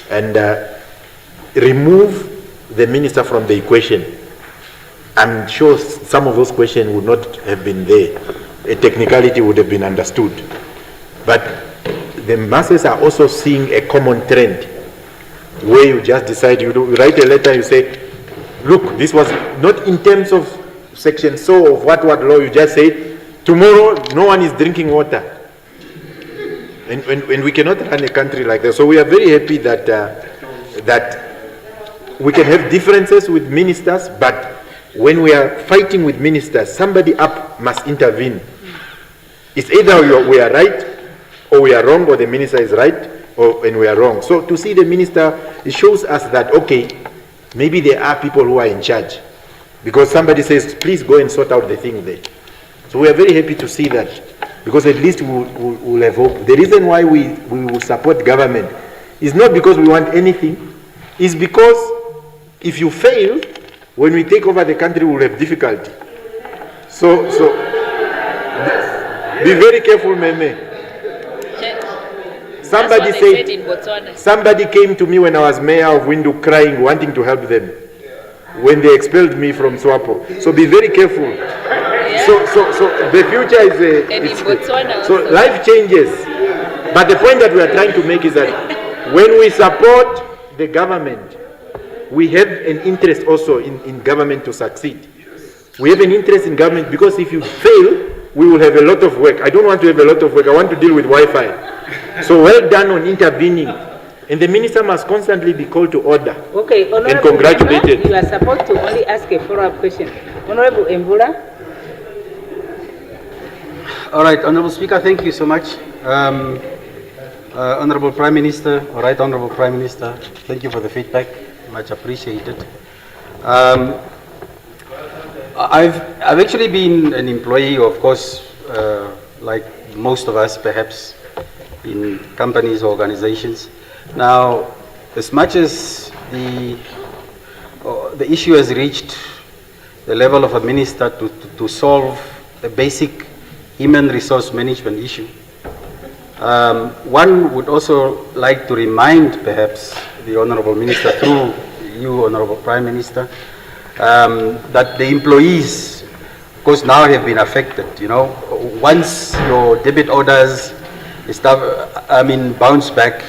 And remove the minister from the equation. I'm sure some of those questions would not have been there. A technicality would have been understood. But the masses are also seeing a common trend where you just decide, you write a letter, you say, look, this was not in terms of section so of what law, you just say, tomorrow no one is drinking water. And we cannot run a country like that. So we are very happy that that we can have differences with ministers, but when we are fighting with ministers, somebody up must intervene. It's either we are right, or we are wrong, or the minister is right, and we are wrong. So to see the minister, it shows us that, okay, maybe there are people who are in charge. Because somebody says, please go and sort out the thing there. So we are very happy to see that, because at least we'll have hope. The reason why we will support government is not because we want anything, it's because if you fail, when we take over the country, we'll have difficulty. So be very careful, Meme. Somebody said, somebody came to me when I was mayor of Windhoek crying, wanting to help them, when they expelled me from SWAPO. So be very careful. Yeah. So the future is so life changes. But the point that we are trying to make is that when we support the government, we have an interest also in government to succeed. We have an interest in government because if you fail, we will have a lot of work. I don't want to have a lot of work. I want to deal with Wi-Fi. So well done on intervening. And the minister must constantly be called to order. Okay, Honorable and congratulated. Member, you are supposed to only ask a follow-up question. Honorable Mbula. All right, Honorable Speaker, thank you so much. Honorable Prime Minister, all right, Honorable Prime Minister, thank you for the feedback, much appreciated. I've actually been an employee, of course, like most of us, perhaps, in companies or organizations. Now, as much as the issue has reached the level of a minister to solve a basic human resource management issue, one would also like to remind, perhaps, the Honorable Minister, through you, Honorable Prime Minister, that the employees, of course, now have been affected. You know, once your debit orders bounce back,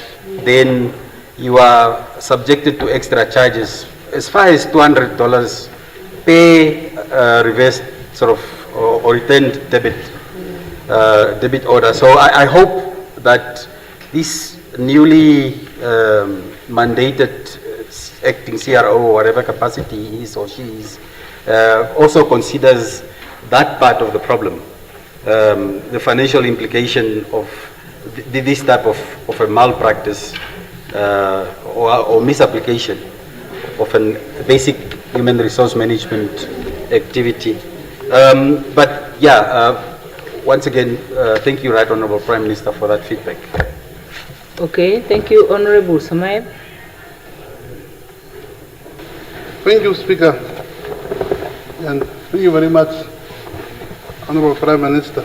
then you are subjected to extra charges as far as $200 per reversed sort of or returned debit order. So I hope that this newly mandated acting CRO, or whatever capacity he is or she is, also considers that part of the problem, the financial implication of this type of a malpractice or misapplication of a basic human resource management activity. But yeah, once again, thank you, Right Honorable Prime Minister, for that feedback. Okay, thank you, Honorable Somaib. Thank you, Speaker, and thank you very much, Honorable Prime Minister.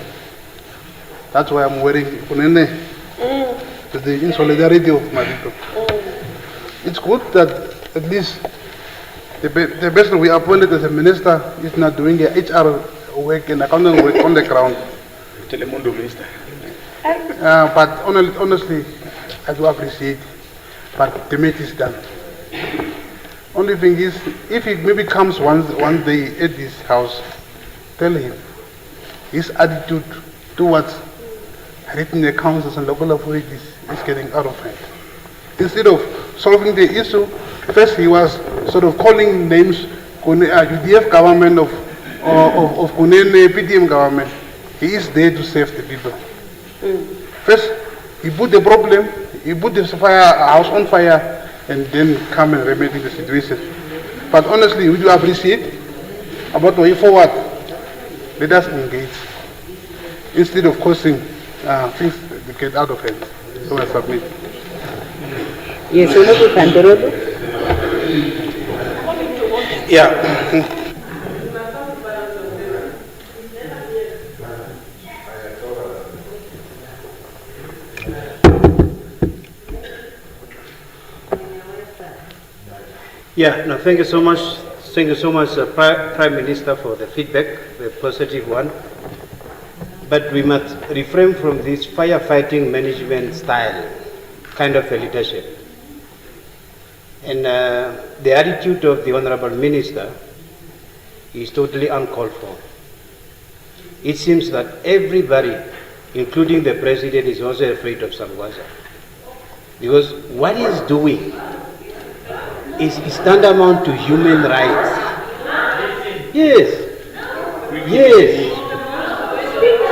That's why I'm wearing Kunene, in solidarity of my people. It's good that at least the person we appointed as a minister is not doing a HR work and accounting work on the ground. Telemundo Minister. But honestly, I do appreciate, but the meat is done. Only thing is, if he maybe comes one day at this house, tell him his attitude towards written accounts and local authorities is getting out of hand. Instead of solving the issue, first he was sort of calling names, UDF government of Kunene, PDM government. He is there to save the people. First, he put the problem, he put the house on fire, and then come and remedy the situation. But honestly, we do appreciate about the way forward. Let us engage instead of causing things to get out of hand. So I submit. Yes, Honorable Kandorobo. Yeah. Yeah, no, thank you so much. Thank you so much, Prime Minister, for the feedback, the positive one. But we must refrain from this firefighting management style, kind of a leadership. And the attitude of the Honorable Minister is totally uncalled for. It seems that everybody including the president, is also afraid of Sangwaza. Because what he's doing is tantamount to human rights. Yes. Yes.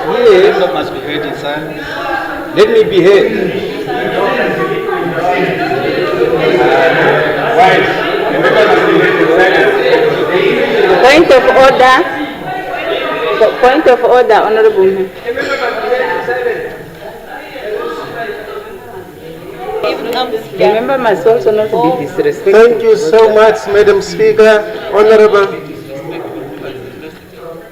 Yes. Must be heard in silence. Let me be heard. Point of order. Point of order, Honorable Member. The member must also not be disrespectful. Thank you so much, Madam Speaker. Honorable.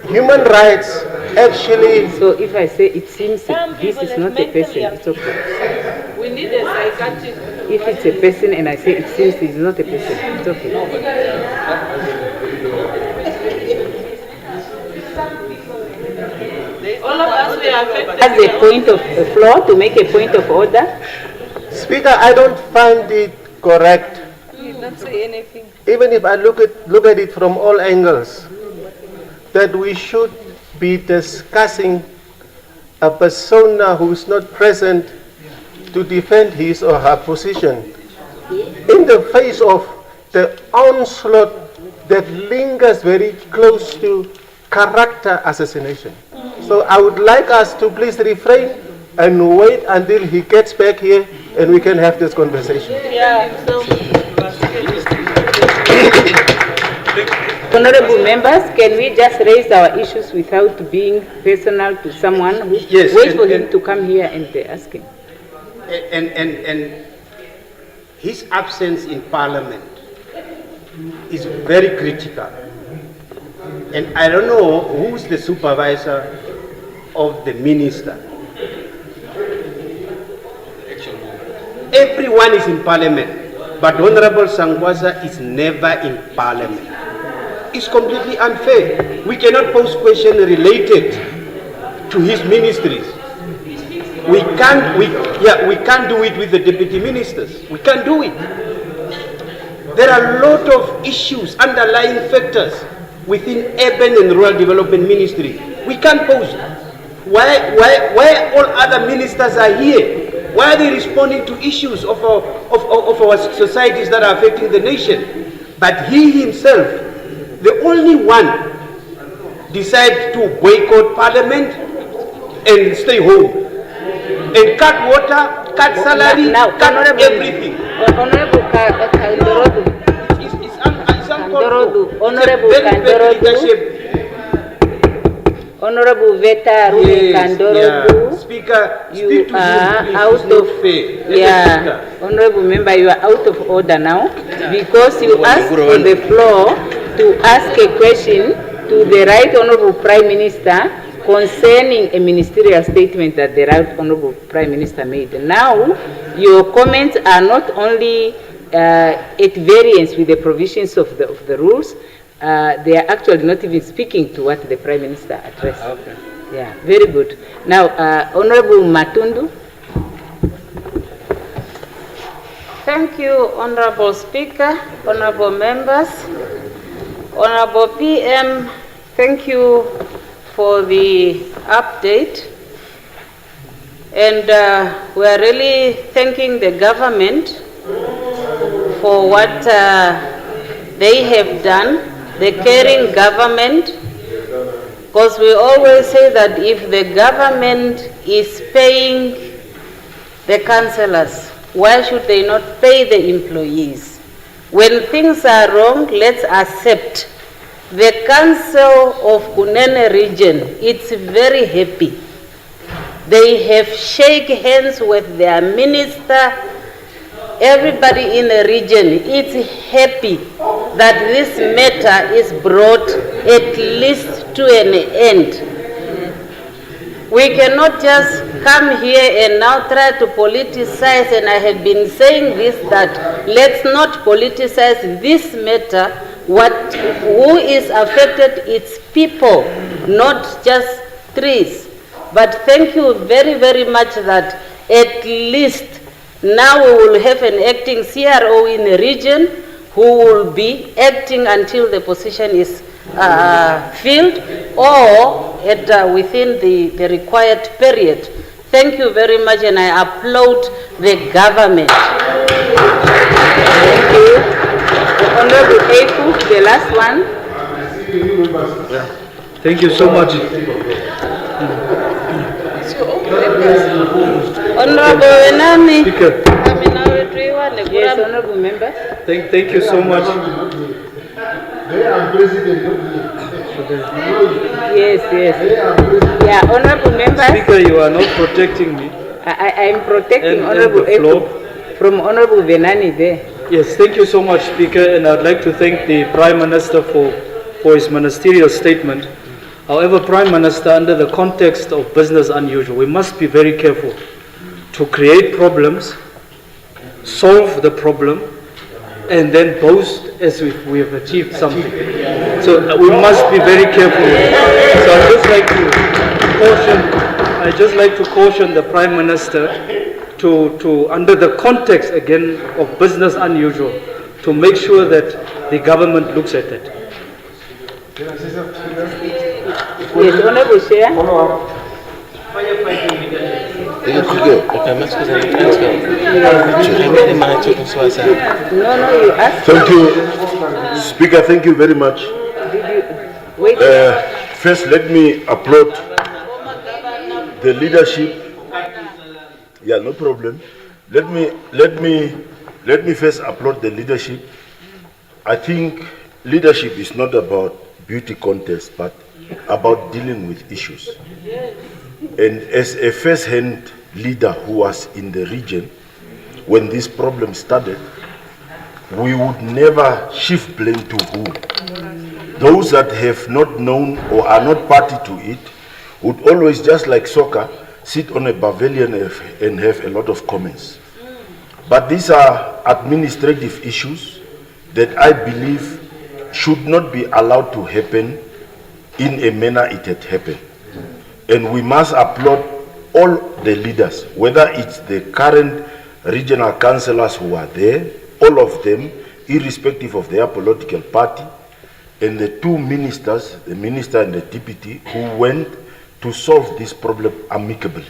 Human rights actually... So if I say it seems this is not a person, it's okay. We need a psychiatrist. If it's a person and I say it seems it's not a person, it's okay. All of us we are affected. As a point of floor to make a point of order. Speaker, I don't find it correct. You not say anything. Even if I look at it from all angles, that we should be discussing a persona who is not present to defend his or her position in the face of the onslaught that lingers very close to character assassination. So I would like us to please refrain and wait until he gets back here and we can have this conversation. Yeah. Honorable members, can we just raise our issues without being personal to someone? Yes. Wait for him to come here and ask him. And his absence in Parliament is very critical. And I don't know who's the supervisor of the minister. Everyone is in Parliament, but Honorable Sangwaza is never in Parliament. It's completely unfair. We cannot pose questions related to his ministries. We can't do it with the deputy ministers. We can't do it. There are a lot of issues, underlying factors within urban and rural development ministry. We can't pose. Why all other ministers are here? Why are they responding to issues of our societies that are affecting the nation? But he himself, the only one, decided to boycott Parliament and stay home. And cut water, cut salary, cut everything. Honorable Kandorodu. Honorable Kandorodu. Honorable Veta Kandorodu. Speaker, you are out of Honorable member, you are out of order now because you asked on the floor to ask a question to the Right Honorable Prime Minister concerning a ministerial statement that the Right Honorable Prime Minister made. Now, your comments are not only at variance with the provisions of the rules, they are actually not even speaking to what the Prime Minister addressed. Okay. Yeah, very good. Now, Honorable Matundu. Thank you, Honorable Speaker, Honorable members, Honorable PM, thank you for the update. And we are really thanking the government for what they have done, the caring government, because we always say that if the government is paying the councillors, why should they not pay the employees? When things are wrong, let's accept. The Council of Kunene region, it's very happy. They have shaken hands with their minister. Everybody in the region is happy that this matter is brought at least to an end. We cannot just come here and now try to politicize, and I have been saying this, that let's not politicize this matter. Who is affected, it's people, not just trees. But thank you very, very much that at least now we will have an acting CRO in the region who will be acting until the position is filled or within the required period. Thank you very much, and I applaud the government. Thank you. Honorable Eku, the last one. Thank you so much. Honorable Enani. Speaker. Yes, honorable members. Thank you so much. Yes. Yeah, honorable members. Speaker, you are not protecting me. I am protecting And Honorable the floor. Eku from Honorable Venani there. Yes, thank you so much, Speaker, and I'd like to thank the Prime Minister for his ministerial statement. However, Prime Minister, under the context of business unusual, we must be very careful to create problems, solve the problem, and then boast as if we have achieved something. So we must be very careful. So I'd just like to caution the Prime Minister to under the context again of business unusual, to make sure that the government looks at it. Yes, Honorable Chair. No, you asked. Thank you, Speaker. Thank you very much. Wait. First, let me applaud the leadership. Yeah, no problem. Let me first applaud the leadership. I think leadership is not about beauty contest, but about dealing with issues. And as a first-hand leader who was in the region when this problem started, we would never shift blame to who. Those that have not known or are not party to it would always, just like soccer, sit on a pavilion and have a lot of comments. But these are administrative issues that I believe should not be allowed to happen in a manner it had happened. And we must applaud all the leaders, whether it's the current regional councillors who are there, all of them, irrespective of their political party, and the two ministers, the minister and the deputy, who went to solve this problem amicably.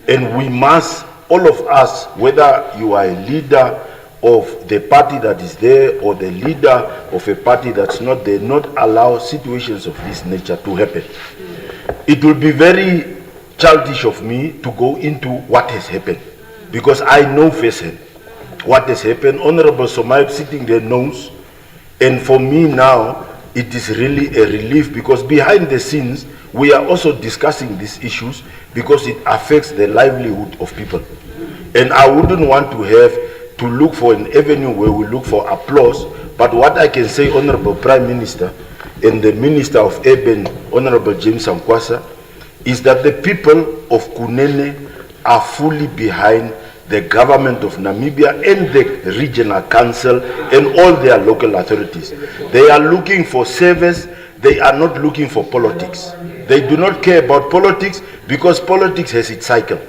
And we must, all of us, whether you are a leader of the party that is there or the leader of a party that's not there, not allow situations of this nature to happen. It will be very childish of me to go into what has happened, because I know firsthand what has happened. Honorable Somaib sitting there knows, and for me now, it is really a relief, because behind the scenes, we are also discussing these issues because it affects the livelihood of people. And I wouldn't want to have to look for an avenue where we look for applause, but what I can say, Honorable Prime Minister and the Minister of Urban, Honorable James Sankwasa, is that the people of Kunene are fully behind the government of Namibia and the regional council and all their local authorities. They are looking for service, they are not looking for politics. They do not care about politics because politics has its cycle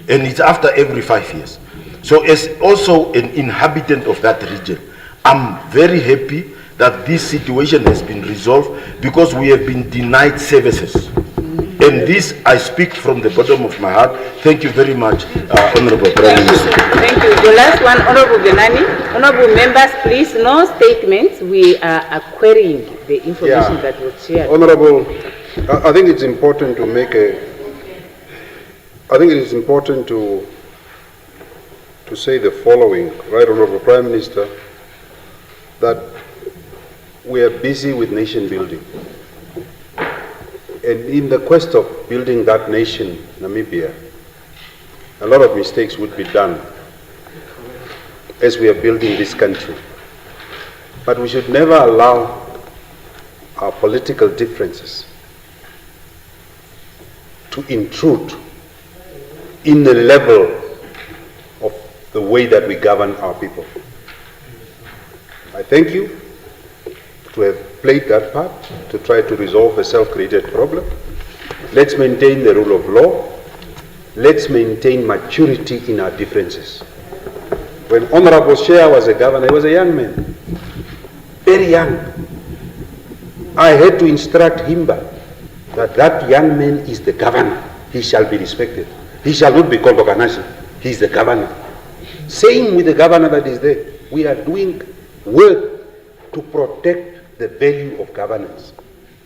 and it's after every 5 years. So as also an inhabitant of that region, I'm very happy that this situation has been resolved because we have been denied services. And this, I speak from the bottom of my heart. Thank you very much, Honorable Prime Minister. Thank you. The last one, Honorable Venani. Honorable members, please, no statements. We are acquiring the information that was shared. Honorable, I think it's important to make to say the following, Right Honorable Prime Minister, that we are busy with nation building. And in the quest of building that nation, Namibia, a lot of mistakes would be done as we are building this country. But we should never allow our political differences to intrude in the level of the way that we govern our people. I thank you to have played that part to try to resolve a self-created problem. Let's maintain the rule of law. Let's maintain maturity in our differences. When Honorable Shea was a governor, he was a young man, very young. I had to instruct him that that young man is the governor. He shall be respected. He shall not be called Okanashi. He is the governor. Same with the governor that is there. We are doing work to protect the value of governance,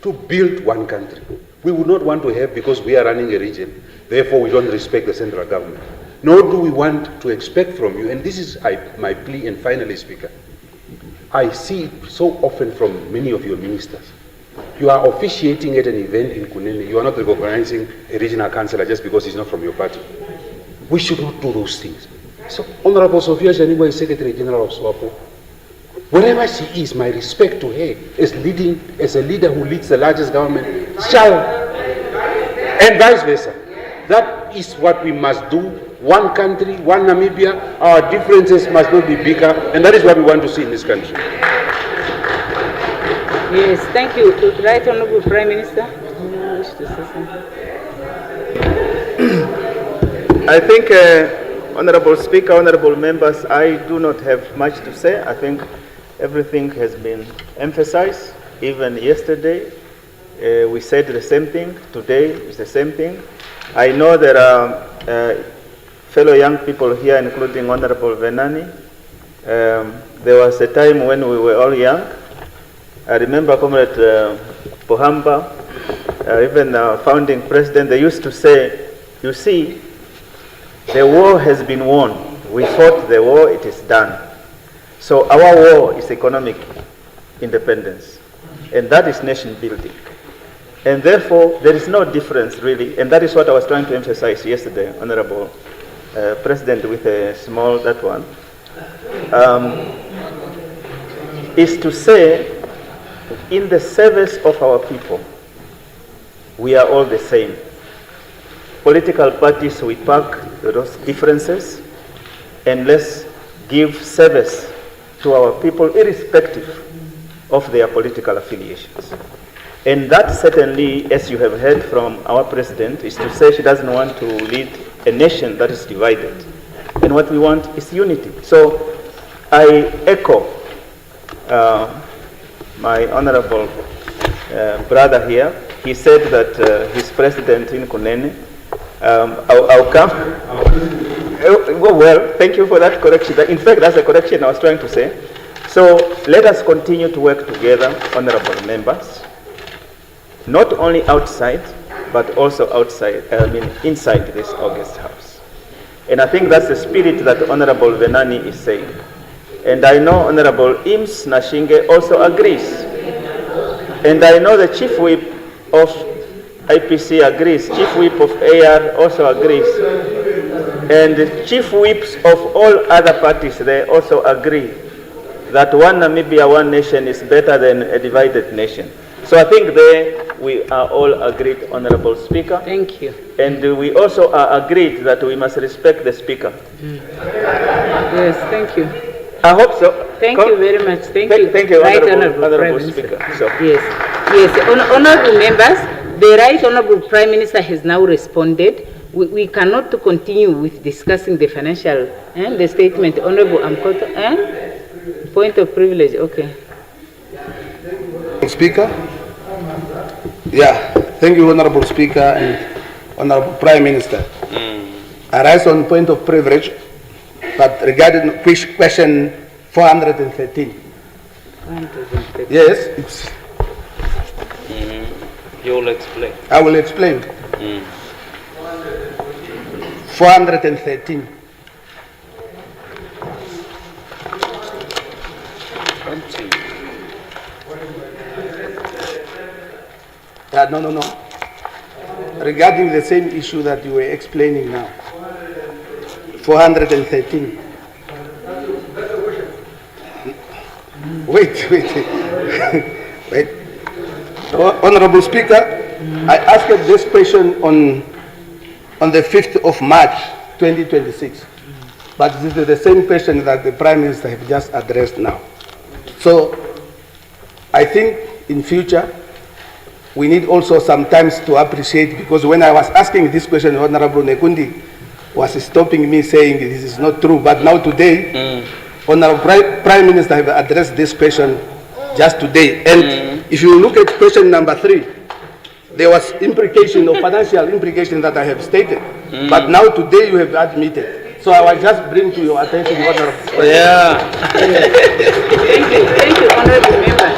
to build one country. We would not want to have, because we are running a region, therefore we don't respect the central government. Nor do we want to expect from you, and this is my plea, and finally, Speaker, I see it so often from many of your ministers. You are officiating at an event in Kunene, you are not recognizing a regional councillor just because he's not from your party. We should not do those things. So, Honorable Sophia Janigwa is Secretary General of SWAPO. Wherever she is, my respect to her as a leader who leads the largest government, and vice versa. That is what we must do. One country, one Namibia, our differences must not be bigger, and that is what we want to see in this country. Yes, thank you. Right Honorable Prime Minister, you wish to say something? I think, Honorable Speaker, Honorable Members, I do not have much to say. I think everything has been emphasized. Even yesterday, we said the same thing. Today is the same thing. I know there are fellow young people here, including Honorable Venani. There was a time when we were all young. I remember Comrade Pohamba, even our founding president, they used to say, you see, the war has been won. We fought the war, it is done. So our war is economic independence, and that is nation building. And therefore, there is no difference really, and that is what I was trying to emphasize yesterday, Honorable President, with a small, that one, is to say, in the service of our people, we are all the same. Political parties, we park those differences, and let's give service to our people irrespective of their political affiliations. And that certainly, as you have heard from our president, is to say she doesn't want to lead a nation that is divided. And what we want is unity. So I echo my honorable brother here. He said that he's president in Kunene. I'll come. Well, thank you for that correction. In fact, that's the correction I was trying to say. So let us continue to work together, honorable members, not only outside, but also inside this August House. And I think that's the spirit that Honorable Venani is saying. And I know Honorable Ims Nashinge also agrees. And I know the Chief Whip of IPC agrees. Chief Whip of AR also agrees. And the Chief Whips of all other parties, they also agree that one Namibia, one nation is better than a divided nation. So I think there we are all agreed, Honorable Speaker. Thank you. And we also are agreed that we must respect the Speaker. Yes, thank you. I hope so. Thank you very much. Thank you. Thank you, Right Honorable Speaker. So. Yes, honorable members, the Right Honorable Prime Minister has now responded. We cannot continue with discussing the financial the statement. Honorable Amkoto, point of privilege. Okay. Speaker. Yeah, thank you, Honorable Speaker and Honorable Prime Minister. I rise on point of privilege, but regarding question 413. Yes, it's. You will explain. I will explain. 413. No. Regarding the same issue that you were explaining now. 413. Wait. Honorable Speaker, I asked this question on the 5th of March 2026, but this is the same question that the Prime Minister has just addressed now. So I think in future we need also sometimes to appreciate, because when I was asking this question, Honorable Nekundi was stopping me saying this is not true, but now today, Honorable Prime Minister have addressed this question just today. And if you look at question number 3, there was implication or financial implication that I have stated. But now today you have admitted. So I will just bring to your attention Honorable. Yeah. Thank you, Honorable Member.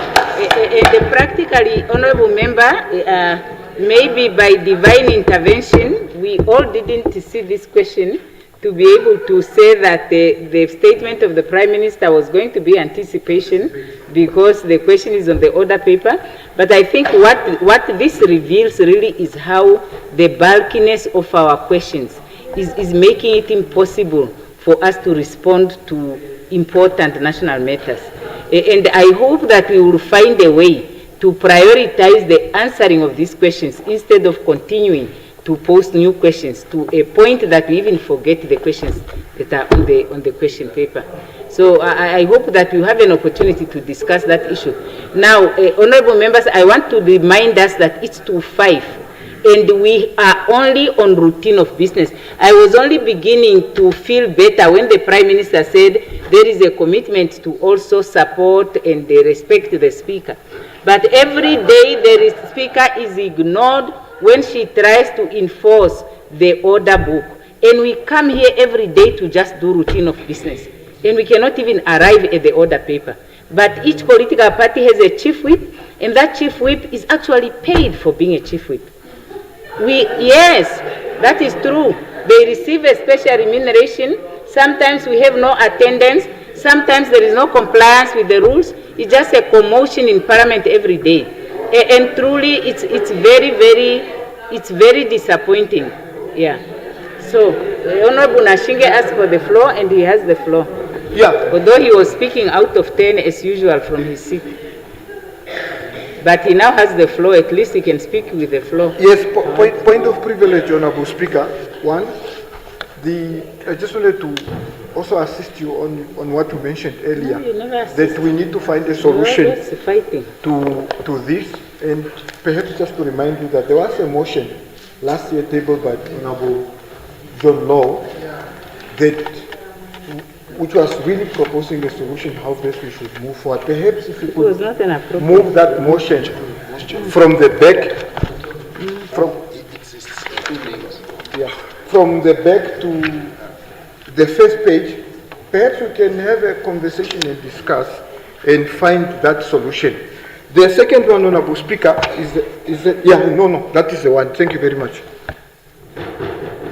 Practically, Honorable Member, maybe by divine intervention, we all didn't see this question to be able to say that the statement of the Prime Minister was going to be anticipation because the question is on the order paper. But I think what this reveals really is how the bulkiness of our questions is making it impossible for us to respond to important national matters. And I hope that we will find a way to prioritize the answering of these questions instead of continuing to post new questions to a point that we even forget the questions that are on the question paper. So I hope that you have an opportunity to discuss that issue. Now, honorable members, I want to remind us that it's 2:05 and we are only on routine of business. I was only beginning to feel better when the Prime Minister said there is a commitment to also support and respect the Speaker. But every day the Speaker is ignored when she tries to enforce the order book. And we come here every day to just do routine of business. And we cannot even arrive at the order paper. But each political party has a chief whip, and that chief whip is actually paid for being a chief whip. Yes, that is true. They receive a special remuneration. Sometimes we have no attendance. Sometimes there is no compliance with the rules. It's just a commotion in Parliament every day. And truly, it's very disappointing. Yeah. So, Honorable Nashinge asked for the floor, and he has the floor. Yeah. Although he was speaking out of 10 as usual from his seat. But he now has the floor. At least he can speak with the floor. Yes, point of privilege, Honorable Speaker. One, I just wanted to also assist you on what you mentioned earlier, that we need to find a solution to this, and perhaps just to remind you that there was a motion last year tabled by Honorable John Law which was really proposing a solution how best we should move forward. Perhaps if you could move that motion from the back, from the back to the first page, perhaps we can have a conversation and discuss and find that solution. The second one, Honorable Speaker, that is the one. Thank you very much.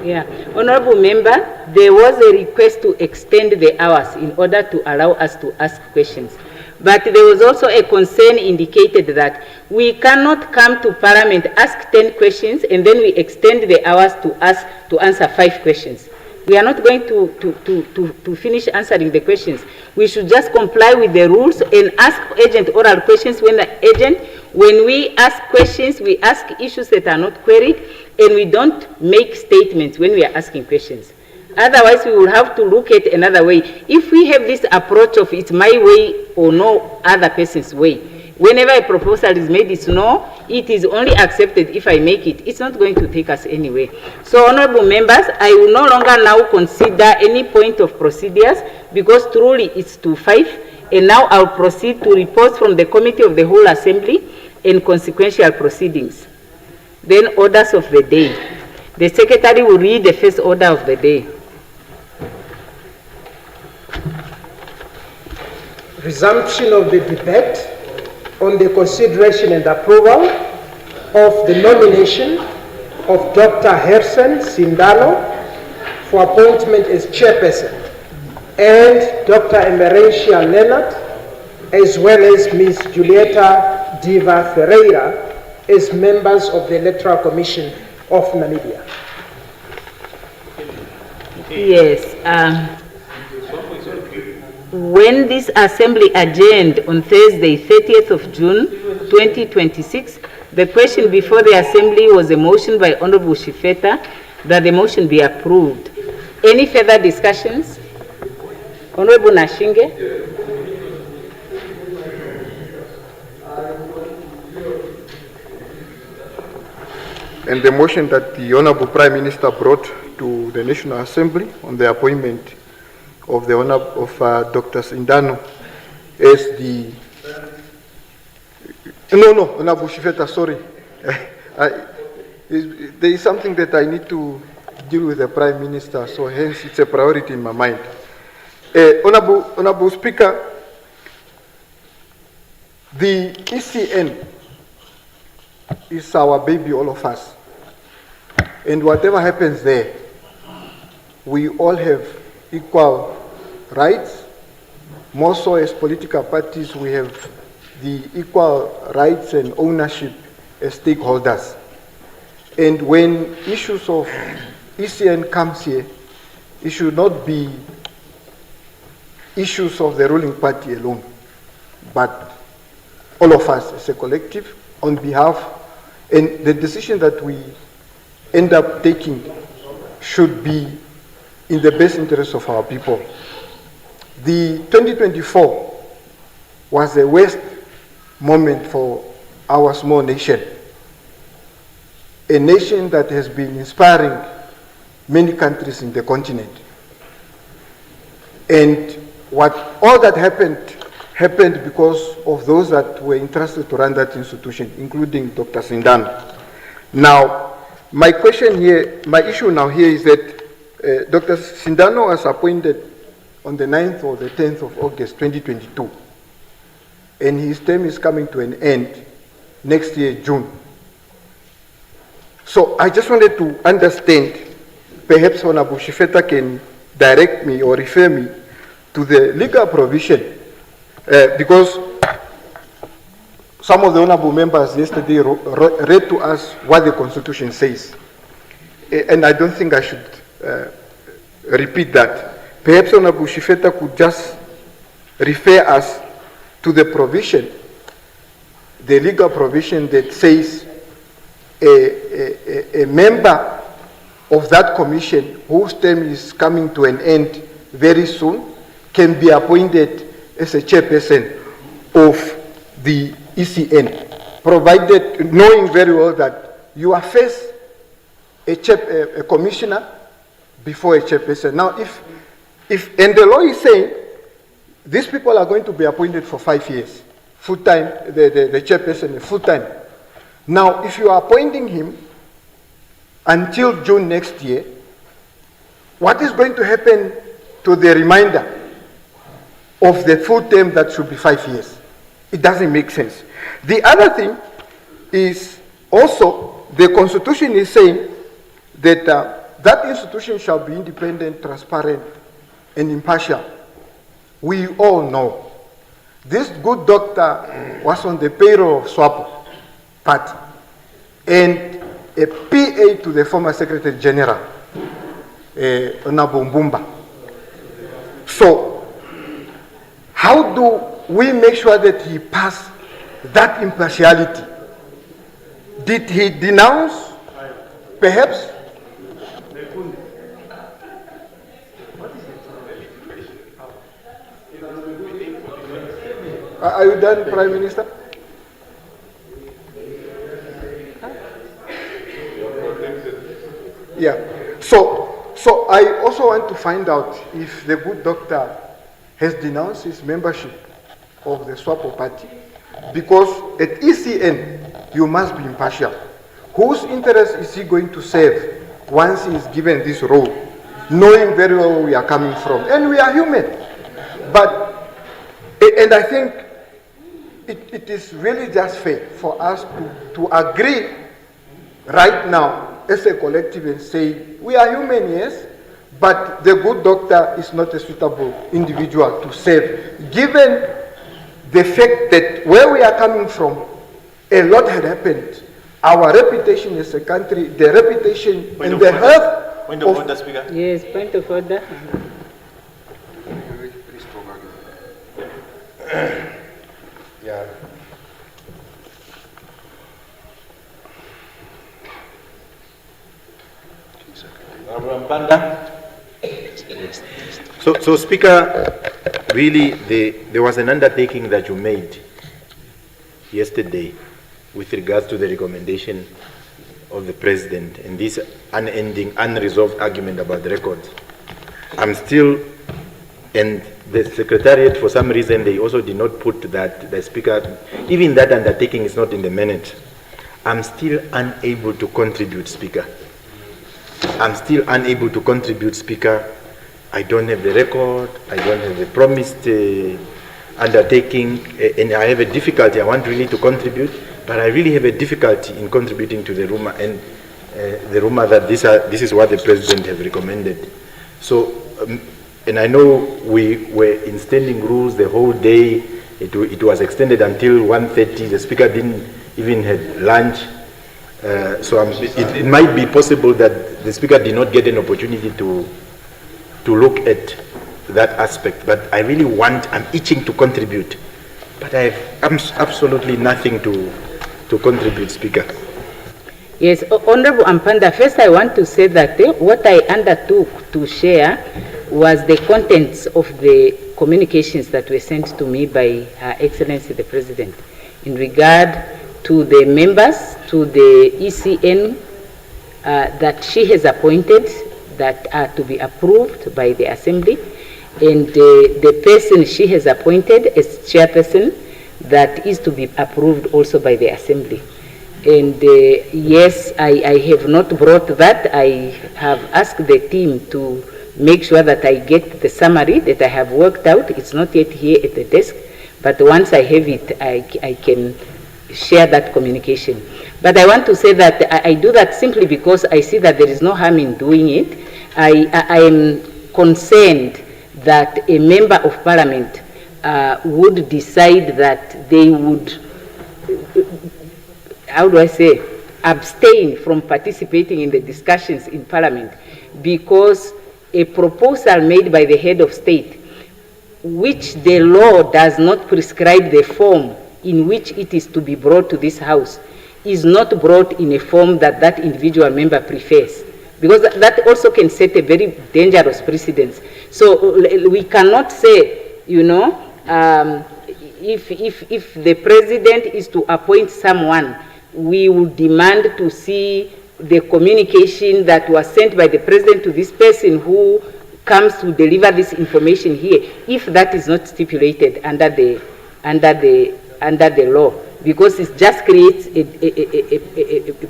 Yeah, Honorable Member, there was a request to extend the hours in order to allow us to ask questions. But there was also a concern indicated that we cannot come to Parliament, ask 10 questions, and then we extend the hours to answer 5 questions. We are not going to finish answering the questions. We should just comply with the rules and ask urgent oral questions when we ask questions, we ask issues that are not queried, and we don't make statements when we are asking questions. Otherwise, we will have to look at another way. If we have this approach of it's my way or no other person's way, whenever a proposal is made, it's no, it is only accepted if I make it. It's not going to take us anywhere. So, honorable members, I will no longer now consider any point of procedures because truly it's 2:05. And now I'll proceed to reports from the Committee of the Whole Assembly and consequential proceedings. Then orders of the day. The Secretary will read the first order of the day. Resumption of the debate on the consideration and approval of the nomination of Dr. Hersen Sindano for appointment as chairperson and Dr. Emerentia Leonard as well as Ms. Julieta Diva Ferreira as members of the Electoral Commission of Namibia. Yes. When this assembly adjourned on Thursday, 30th of June, 2026, the question before the assembly was a motion by Honorable Shifeta that the motion be approved. Any further discussions? Honorable Nashinge. And the motion that the Honorable Prime Minister brought to the National Assembly on the appointment of the Dr. Sindano as the... No, Honorable Shifeta, sorry. There is something that I need to deal with the Prime Minister, so hence it's a priority in my mind. Honorable Speaker, the ECN is our baby, all of us. And whatever happens there, we all have equal rights. More so as political parties, we have the equal rights and ownership as stakeholders. And when issues of ECN comes here, it should not be issues of the ruling party alone, but all of us as a collective on behalf, and the decision that we end up taking should be in the best interest of our people. The 2024 was the worst moment for our small nation, a nation that has been inspiring many countries in the continent. And all that happened because of those that were entrusted to run that institution, including Dr. Sindano. Now, my question here, my issue now here is that Dr. Sindano was appointed on the 9th or the 10th of August 2022, and his term is coming to an end next year, June. So I just wanted to understand, perhaps Honorable Shifeta can direct me or refer me to the legal provision, because some of the honorable members yesterday read to us what the Constitution says, and I don't think I should repeat that. Perhaps Honorable Shifeta could just refer us to the provision, the legal provision that says a member of that commission whose term is coming to an end very soon can be appointed as a chairperson of the ECN, provided, knowing very well that you are first a commissioner before a chairperson. Now, and the law is saying these people are going to be appointed for 5 years, full-time, the chairperson full-time. Now, if you are appointing him until June next year, what is going to happen to the remainder of the full term that should be 5 years? It doesn't make sense. The other thing is also the Constitution is saying that that institution shall be independent, transparent, and impartial. We all know this good doctor was on the payroll of SWAPO party and a PA to the former Secretary General, Honorable Mbumba. So, how do we make sure that he passed that impartiality? Did he denounce, perhaps? Are you done, Prime Minister? Yeah. So I also want to find out if the good doctor has denounced his membership of the SWAPO party, because at ECN you must be impartial. Whose interest is he going to serve once he is given this role, knowing very well where we are coming from? And we are human. And I think it is really just fair for us to agree right now as a collective and say, we are human, yes, but the good doctor is not a suitable individual to serve, given the fact that where we are coming from, a lot had happened. Our reputation as a country, the reputation and the health. Point of order, Speaker. Yes, point of order. Yeah. So Speaker, really there was an undertaking that you made yesterday with regards to the recommendation of the President and this unending, unresolved argument about the records. I'm still, and the Secretariat, for some reason, they also did not put that, the Speaker, even that undertaking is not in the minute. I'm still unable to contribute, Speaker. I'm still unable to contribute, Speaker. I don't have the record, I don't have the promised undertaking, and I have a difficulty. I want really to contribute, but I really have a difficulty in contributing to the rumor, and the rumor that this is what the President has recommended. So, and I know we were in standing rules the whole day. It was extended until 1:30. The Speaker didn't even have lunch. So it might be possible that the Speaker did not get an opportunity to look at that aspect. But I really I'm itching to contribute. But I have absolutely nothing to contribute, Speaker. Yes, Honorable Ampanda, first I want to say that what I undertook to share was the contents of the communications that were sent to me by Her Excellency the President in regard to the members, to the ECN that she has appointed that are to be approved by the Assembly, and the person she has appointed as chairperson that is to be approved also by the Assembly. And yes, I have not brought that. I have asked the team to make sure that I get the summary that I have worked out. It's not yet here at the desk, but once I have it, I can share that communication. But I want to say that I do that simply because I see that there is no harm in doing it. I am concerned that a member of parliament would decide that they would, how do I say, abstain from participating in the discussions in parliament because a proposal made by the head of state, which the law does not prescribe the form in which it is to be brought to this house, is not brought in a form that that individual member prefers. Because that also can set a very dangerous precedence. So we cannot say, you know, if the president is to appoint someone, we will demand to see the communication that was sent by the president to this person who comes to deliver this information here, if that is not stipulated under the law, because it just creates a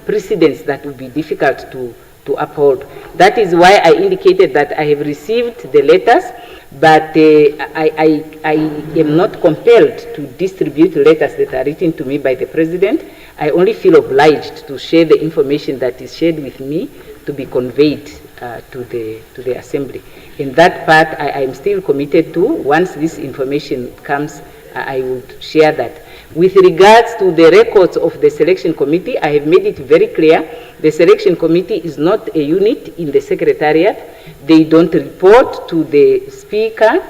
precedence that will be difficult to uphold. That is why I indicated that I have received the letters, but I am not compelled to distribute letters that are written to me by the president. I only feel obliged to share the information that is shared with me to be conveyed to the Assembly. In that part, I am still committed to. Once this information comes, I would share that. With regards to the records of the selection committee, I have made it very clear. The selection committee is not a unit in the secretariat. They don't report to the speaker,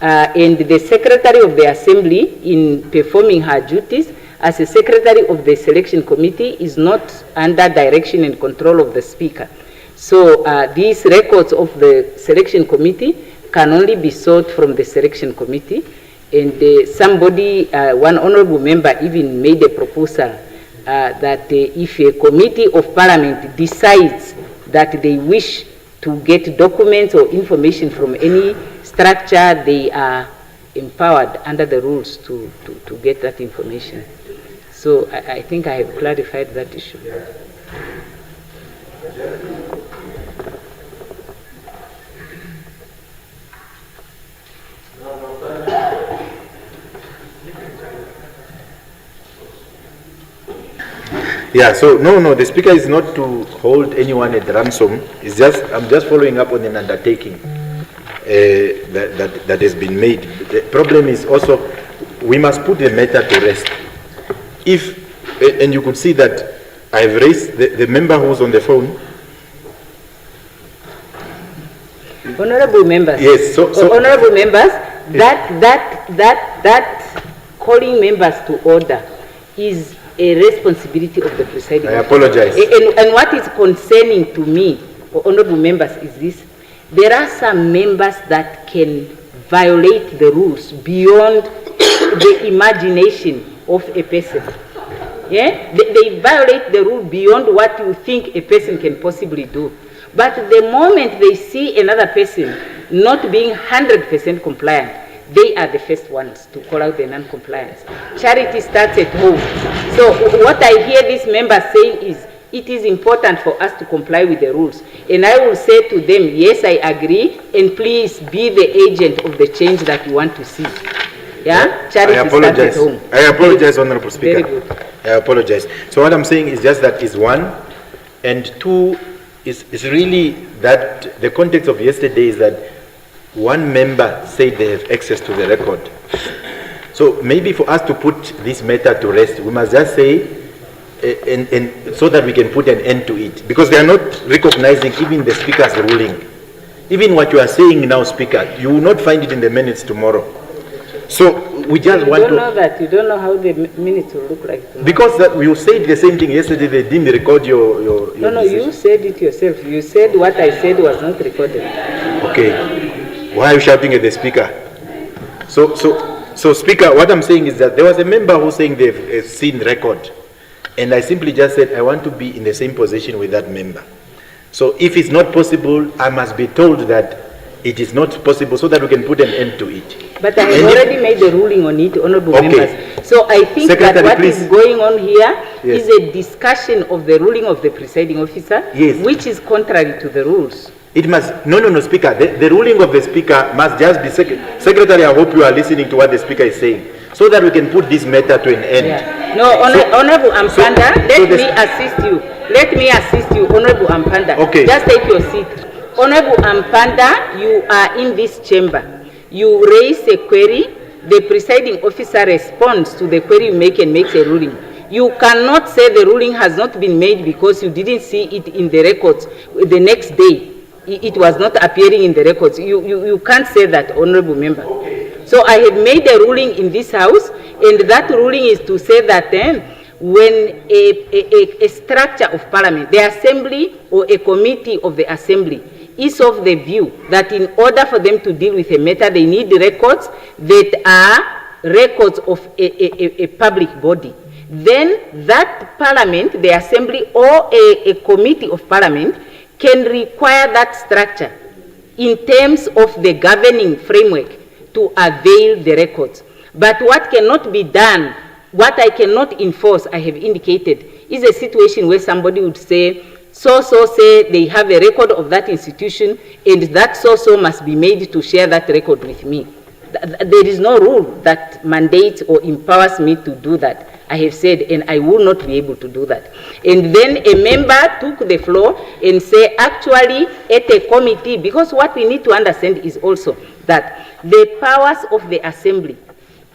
and the secretary of the Assembly, in performing her duties as a secretary of the selection committee, is not under direction and control of the speaker. So these records of the selection committee can only be sought from the selection committee. And somebody, one honorable member, even made a proposal that if a committee of parliament decides that they wish to get documents or information from any structure, they are empowered under the rules to get that information. So I think I have clarified that issue. Yeah, so no, the speaker is not to hold anyone at ransom. It's just, I'm just following up on an undertaking that has been made. The problem is also, we must put the matter to rest. If, and you could see that I've raised the member who's on the phone. Honorable members. Yes, so honorable members, that calling members to order is a responsibility of the presiding officer. I apologize. And what is concerning to me, honorable members, is this. There are some members that can violate the rules beyond the imagination of a person. Yeah? They violate the rule beyond what you think a person can possibly do. But the moment they see another person not being 100% compliant, they are the first ones to call out the non-compliance. Charity starts at home. So what I hear these members saying is, it is important for us to comply with the rules. And I will say to them, yes, I agree, and please be the agent of the change that you want to see. Yeah? Charity I apologize. starts at home. I apologize, Honorable Speaker. Very good. I apologize. So what I'm saying is just that is one, and two is really that the context of yesterday is that one member said they have access to the record. So maybe for us to put this matter to rest, we must just say, and so that we can put an end to it, because they are not recognizing even the Speaker's ruling. Even what you are saying now, Speaker, you will not find it in the minutes tomorrow. So we just want to... You don't know that. You don't know how the minutes will look like tomorrow. Because that you said the same thing yesterday, they didn't record your No, decision. you said it yourself. You said what I said was not recorded. Okay. Why are you shouting at the Speaker? So Speaker, what I'm saying is that there was a member who's saying they've seen record. And I simply just said, I want to be in the same position with that member. So if it's not possible, I must be told that it is not possible so that we can put an end to it. But I have already made the ruling on it, honorable members. So I think Secretary, that what please. is going on here Yes. is a discussion of the ruling of the presiding officer, Yes. which is contrary to the rules. It must, no, Speaker. The ruling of the Speaker must just be, Secretary, I hope you are listening to what the Speaker is saying, so that we can put this matter to an end. Yeah. No, Honorable Ampanda, let me assist you. Let me assist you, Honorable Ampanda. Okay. Just take your seat. Honorable Ampanda, you are in this chamber. You raise a query, the presiding officer responds to the query you make and makes a ruling. You cannot say the ruling has not been made because you didn't see it in the records the next day. It was not appearing in the records. You can't say that, honorable member. So I have made a ruling in this house, and that ruling is to say that when a structure of parliament, the assembly or a committee of the assembly, is of the view that in order for them to deal with a matter, they need records that are records of a public body, then that parliament, the assembly or a committee of parliament, can require that structure in terms of the governing framework to avail the records. But what cannot be done, what I cannot enforce, I have indicated, is a situation where somebody would say, so-so say they have a record of that institution and that so-so must be made to share that record with me. There is no rule that mandates or empowers me to do that. I have said, and I will not be able to do that. And then a member took the floor and said, actually, at a committee, because what we need to understand is also that the powers of the assembly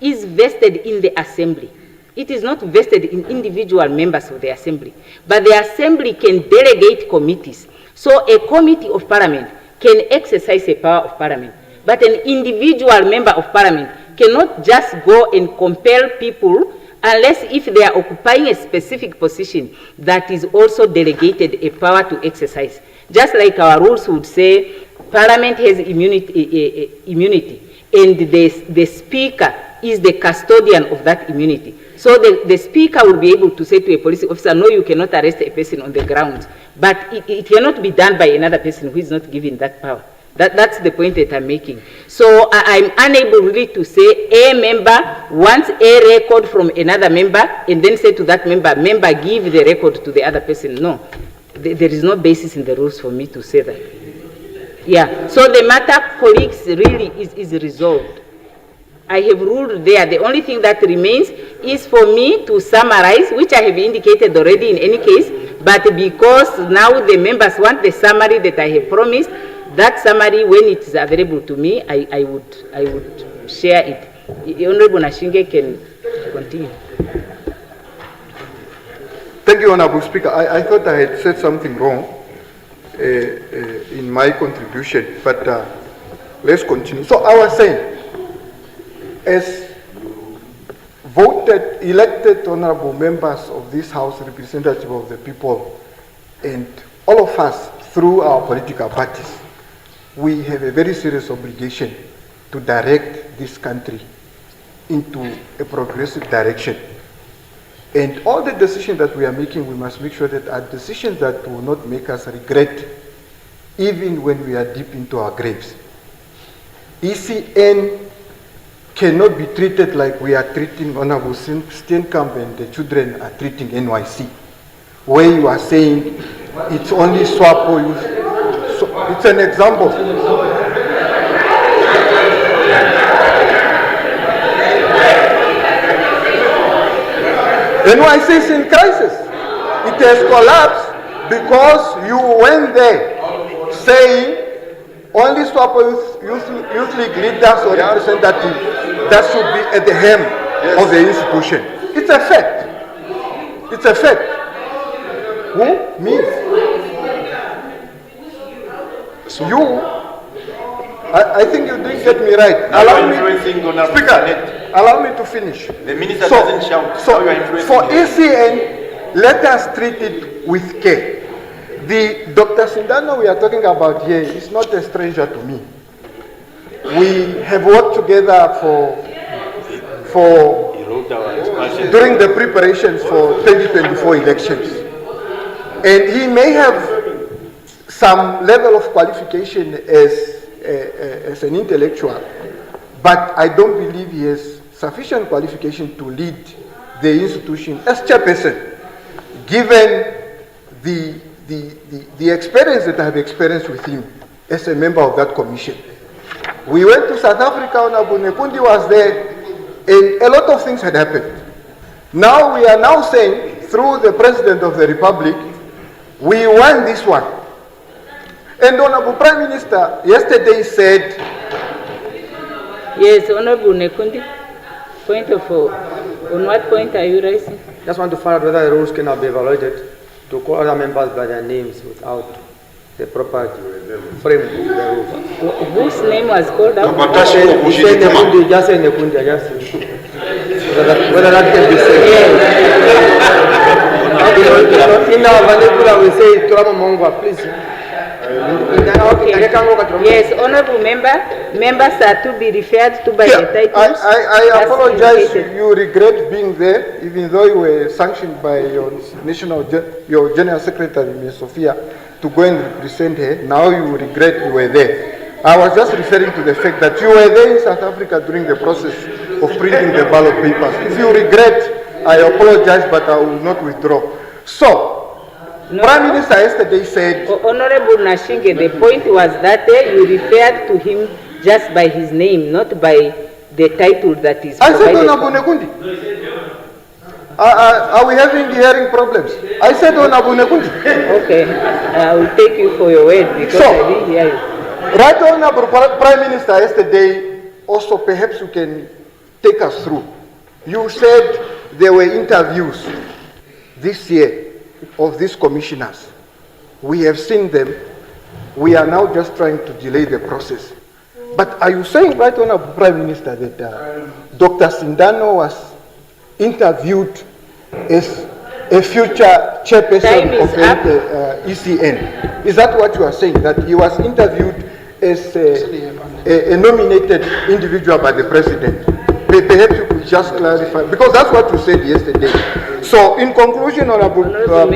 is vested in the assembly. It is not vested in individual members of the assembly, but the assembly can delegate committees. So a committee of parliament can exercise a power of parliament, but an individual member of parliament cannot just go and compel people unless if they are occupying a specific position that is also delegated a power to exercise. Just like our rules would say, parliament has immunity, and the speaker is the custodian of that immunity. So the speaker will be able to say to a police officer, no, you cannot arrest a person on the ground, but it cannot be done by another person who is not given that power. That's the point that I'm making. So I'm unable really to say a member wants a record from another member and then say to that member, give the record to the other person. No, there is no basis in the rules for me to say that. Yeah, so the matter, colleagues, really is resolved. I have ruled there. The only thing that remains is for me to summarize, which I have indicated already in any case, but because now the members want the summary that I have promised, that summary, when it is available to me, I would share it. The Honorable Nashinge can continue. Thank you, Honorable Speaker. I thought I had said something wrong in my contribution, but let's continue. So I was saying, as voted, elected honorable members of this House, representative of the people, and all of us through our political parties, we have a very serious obligation to direct this country into a progressive direction. And all the decisions that we are making, we must make sure that are decisions that will not make us regret, even when we are deep into our graves. ECN cannot be treated like we are treating Honorable Steenkamp and the children are treating NYC. where you are saying it's only SWAPO youth. So it's an example. NYC is in crisis. It has collapsed because you went there saying only SWAPO youth league leaders or representatives that should be at the helm of the institution. It's a fact. It's a fact. Who? Me. You, I think you didn't get me right. Allow me, Speaker, allow me to finish. The minister doesn't shout. So for ECN, let us treat it with care. The Dr. Sindano we are talking about here is not a stranger to me. We have worked together during the preparations for 2024 elections. And he may have some level of qualification as an intellectual, but I don't believe he has sufficient qualification to lead the institution as chairperson, given the experience that I have experienced with him as a member of that commission. We went to South Africa, Honorable Nekundi was there, and a lot of things had happened. Now we are now saying, through the President of the Republic, we won this one. And Honorable Prime Minister yesterday said... Yes, Honorable Nekundi, point of on what point are you raising? Just want to find out whether the rules cannot be evaluated to call other members by their names without the proper frame of the rules. Whose name was called out? Just say Nekundi, just say Nekundi, just say. Whether that can be said. In our vernacular we say Turamo Mongwa, please. Okay. Yes, honorable members are to be referred to by the titles. I apologize. You regret being there, even though you were sanctioned by your your General Secretary, Ms. Sophia, to go and represent her. Now you regret you were there. I was just referring to the fact that you were there in South Africa during the process of printing the ballot papers. If you regret, I apologize, but I will not withdraw. So, no. Prime Minister yesterday said... Honorable Nashinge, the point was that you referred to him just by his name, not by the title that is provided. I said Honorable Nekundi. Are we having hearing problems? I said Honorable Nekundi. Okay, I will take you for your word because I didn't hear you. Right Honorable Prime Minister yesterday, also perhaps you can take us through. You said there were interviews this year of these commissioners. We have seen them. We are now just trying to delay the process. But are you saying, right Honorable Prime Minister, that Dr. Sindano was interviewed as a future chairperson of ECN? Is that what you are saying? That he was interviewed as a nominated individual by the President? Perhaps you could just clarify, because that's what you said yesterday. So, in conclusion, Honorable Speaker,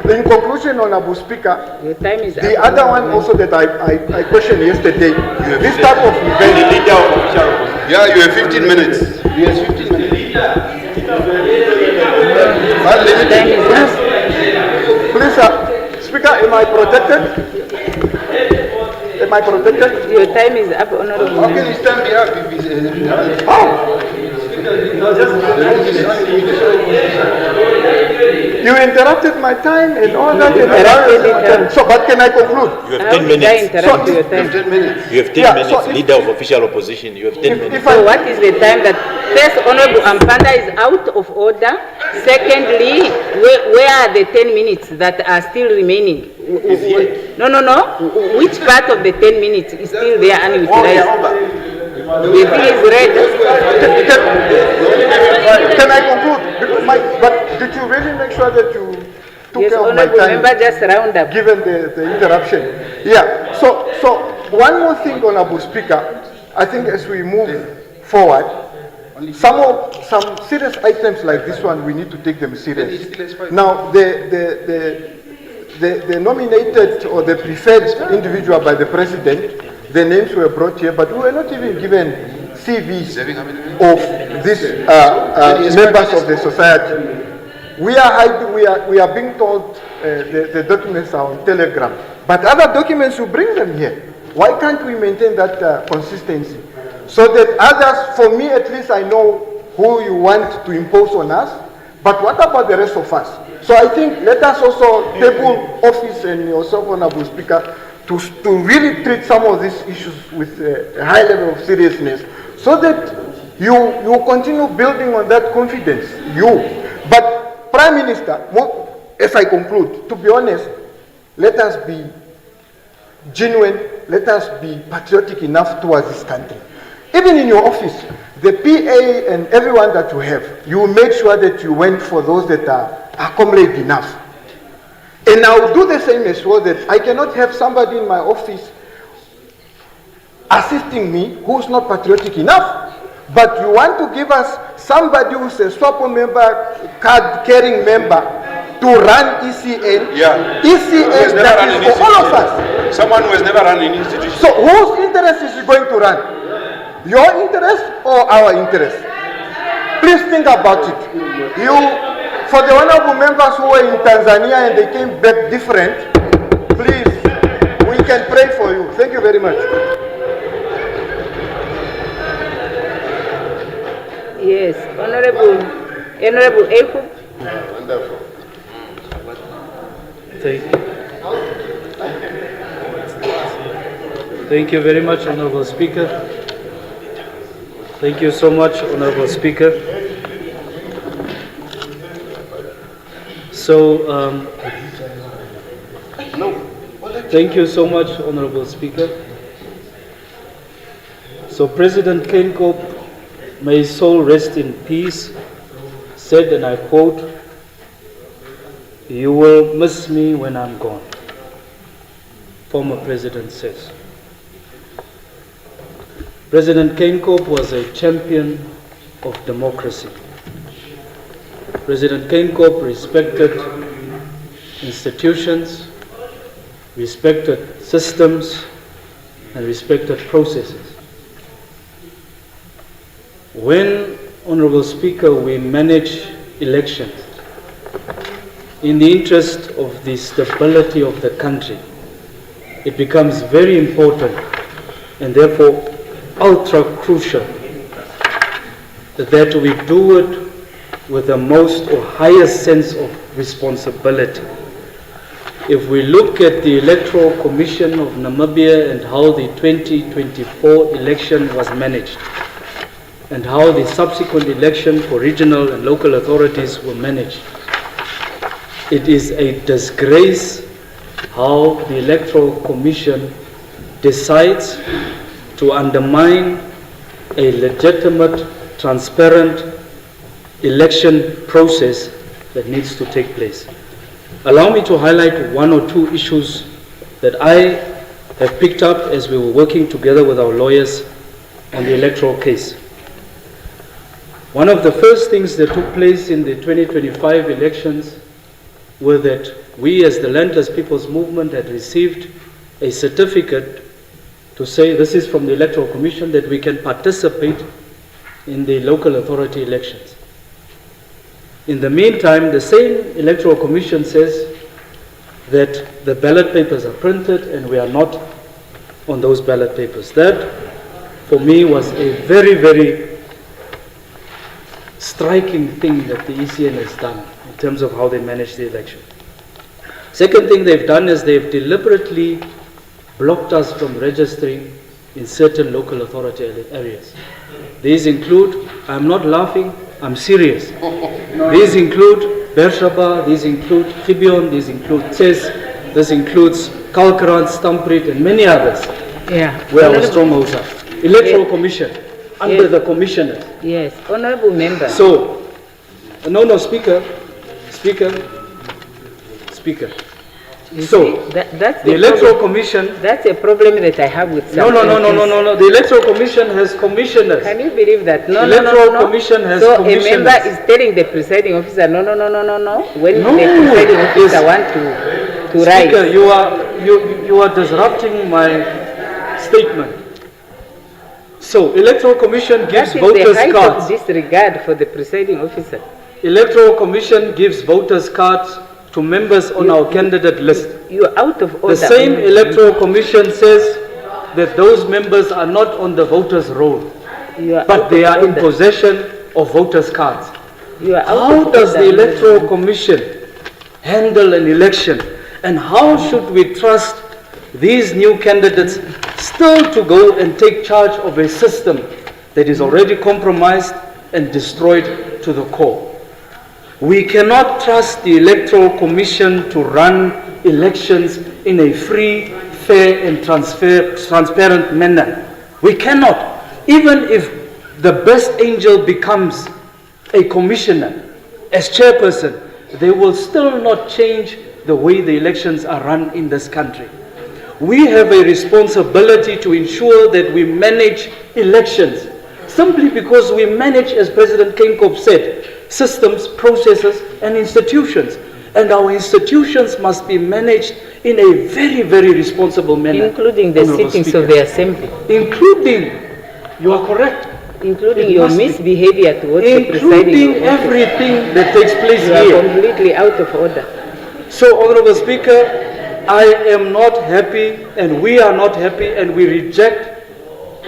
in conclusion, Honorable Speaker, the other one also that I questioned yesterday, this type of event. The leader of official opposition. Yeah, you have 15 minutes. Yes, 15 minutes. Please, Speaker, am I protected? Am I protected? Your time is up, Honorable. How can his time be up if he's... You interrupted my time and all that. So, but can I conclude? You have 10 minutes. You have 10 minutes. You have 10 minutes. So leader of official opposition. You have 10 minutes. So what is the time that first Honorable Ampanda is out of order? Secondly, where are the 10 minutes that are still remaining? No. Which part of the 10 minutes is still there unutilized? The thing is red. Can I conclude? But did you really make sure that you took care of my time? Remember, just round up. Given the interruption. Yeah. So one more thing, Honorable Speaker. I think as we move forward, some serious items like this one, we need to take them serious. Now, the nominated or the preferred individual by the President, the names were brought here, but we were not even given CVs of these members of the society. we are hiding, we are being told the documents are on Telegram, but other documents, you bring them here. Why can't we maintain that consistency? So that others, for me at least, I know who you want to impose on us, but what about the rest of us? So I think let us also table office and yourself, Honorable Speaker, to really treat some of these issues with a high level of seriousness, so that you continue building on that confidence. But Prime Minister, as I conclude, to be honest, let us be genuine, let us be patriotic enough towards this country. Even in your office, the PA and everyone that you have, you make sure that you went for those that are comrade enough. And I'll do the same as well, that I cannot have somebody in my office assisting me who's not patriotic enough. But you want to give us somebody who's a SWAPO member, card-carrying member, to run ECN. Yeah. ECN, that is for all of us. Someone who has never run an institution. So whose interest is he going to run? Your interest or our interest? Please think about it. For the honorable members who were in Tanzania and they came back different, please, we can pray for you. Thank you very much. Yes, Honorable Eku. Wonderful. Thank you very much, Honorable Speaker. Thank you so much, Honorable Speaker. So, thank you so much, Honorable Speaker. So, President Kenkop, may his soul rest in peace, said, and I quote, "You will miss me when I'm gone," former President says. President Kenkop was a champion of democracy. President Kenkop respected institutions, respected systems, and respected processes. When, Honorable Speaker, we manage elections in the interest of the stability of the country, it becomes very important and therefore ultra crucial that we do it with the most or highest sense of responsibility. If we look at the Electoral Commission of Namibia and how the 2024 election was managed, and how the subsequent election for regional and local authorities were managed, it is a disgrace how the Electoral Commission decides to undermine a legitimate, transparent election process that needs to take place. Allow me to highlight one or two issues that I have picked up as we were working together with our lawyers on the electoral case. One of the first things that took place in the 2025 elections were that we as the Landless People's Movement had received a certificate to say, this is from the Electoral Commission, that we can participate in the local authority elections. In the meantime, the same Electoral Commission says that the ballot papers are printed and we are not on those ballot papers. That, for me, was a very, very striking thing that the ECN has done in terms of how they manage the election. Second thing they've done is they've deliberately blocked us from registering in certain local authority areas. These include, I'm not laughing, I'm serious. These include Beersheba, these include Gibeon, these include Tes, this includes Kalkrant, Stampriet, and many others. Yeah. Where our strongholds are. Electoral Commission, under the commissioners. Yes, honorable member. So, Speaker. You So, see, that's the Electoral Commission... That's a problem that I have with some No. The Electoral Commission has commissioners. Can you believe that? The Electoral Commission has commissioners. So a member is telling the presiding officer, no. When the presiding officer wants to write. Speaker, you are disrupting my statement. So, Electoral Commission gives voters cards. That is the height of cards. disregard for the presiding officer. Electoral Commission gives voters cards to members on our candidate list. You are out of order. The same Electoral Commission says that those members are not on the voters' roll, but they are in possession of voters' cards. How does the Electoral Commission handle an election, and how should we trust these new candidates still to go and take charge of a system that is already compromised and destroyed to the core? We cannot trust the Electoral Commission to run elections in a free, fair and transparent manner. We cannot. Even if the best angel becomes a commissioner as chairperson, they will still not change the way the elections are run in this country. We have a responsibility to ensure that we manage elections simply because we manage, as President Keinkop said, systems, processes and institutions. And our institutions must be managed in a very, very responsible manner. Including the sittings of the assembly. Including, you are correct. Including your misbehavior towards the presiding Including everything that takes place you here. You are completely out of order. So, Honorable Speaker, I am not happy and we are not happy and we reject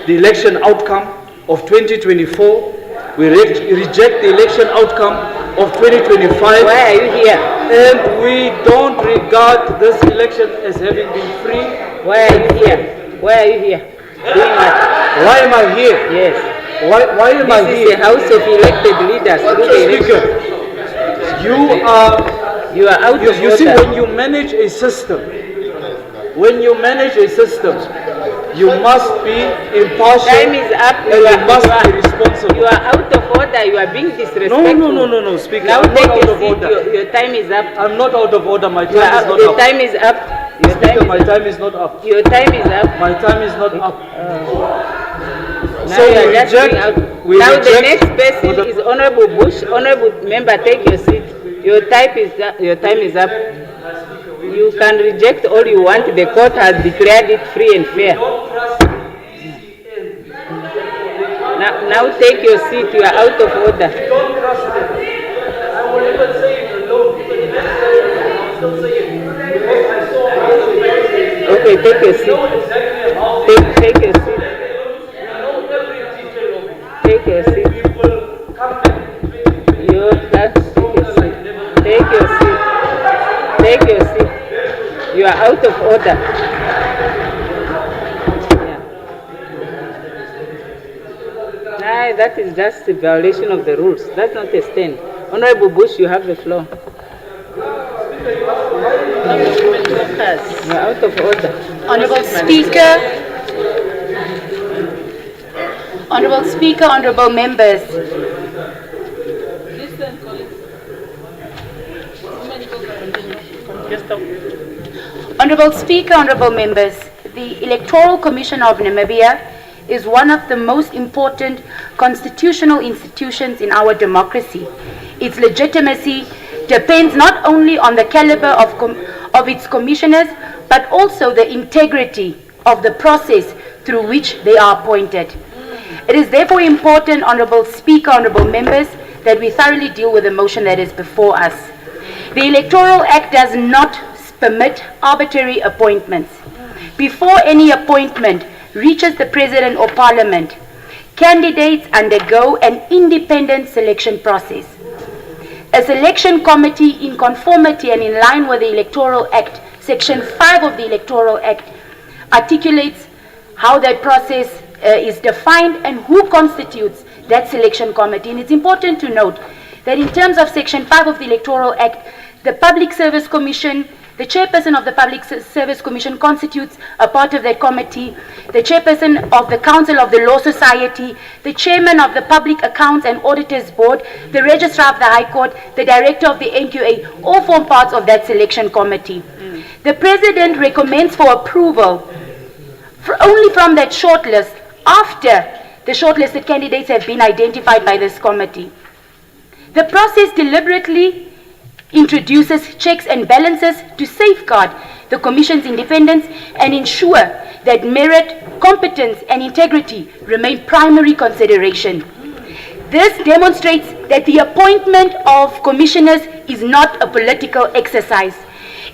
the election outcome of 2024. We reject the election outcome of 2025. Why are you here? And we don't regard this election as having been free. Why are you here? Why are you here? Doing what? Why am I here? Yes. Why am I here? This is a house of elected leaders. Speaker, you are out of order. You see, when you manage a system, you must be impartial. Time is up. And you must be responsible. You are out of order. You are being disrespectful. No, Speaker. Now I'm take not a out of seat. order. Your time is up. I'm not out of order. My time is not your up. Time is up. Your Speaker, my time is not up. Your time is up. My time is not up. Now So you are we just reject. being out. We Now reject the next person is Honorable Bush. Honorable member, take your seat. Your time is up. You can reject all you want. The court has declared it free and fair. Now take your seat. You are out of order. Okay, take your seat. Take your seat. Take your seat. Take your seat. Take your seat. You are out of order. Nah, that is just a violation of the rules. That's not a stand. Honorable Bush, you have the floor. You are out of order. Honorable Speaker, honorable members. Honorable Speaker, honorable members, the Electoral Commission of Namibia is one of the most important constitutional institutions in our democracy. Its legitimacy depends not only on the caliber of its commissioners, but also the integrity of the process through which they are appointed. It is therefore important, Honorable Speaker, honorable members, that we thoroughly deal with the motion that is before us. The Electoral Act does not permit arbitrary appointments. Before any appointment reaches the President or Parliament, candidates undergo an independent selection process. A selection committee, in conformity and in line with the Electoral Act, Section 5 of the Electoral Act, articulates how that process is defined and who constitutes that selection committee. And it's important to note that in terms of Section 5 of the Electoral Act, the Public Service Commission, the chairperson of the Public Service Commission constitutes a part of that committee, the chairperson of the Council of the Law Society, the chairman of the Public Accounts and Auditors Board, the registrar of the High Court, the director of the NQA, all form parts of that selection committee. The President recommends for approval only from that shortlist after the shortlisted candidates have been identified by this committee. The process deliberately introduces checks and balances to safeguard the Commission's independence and ensure that merit, competence and integrity remain primary consideration. This demonstrates that the appointment of commissioners is not a political exercise.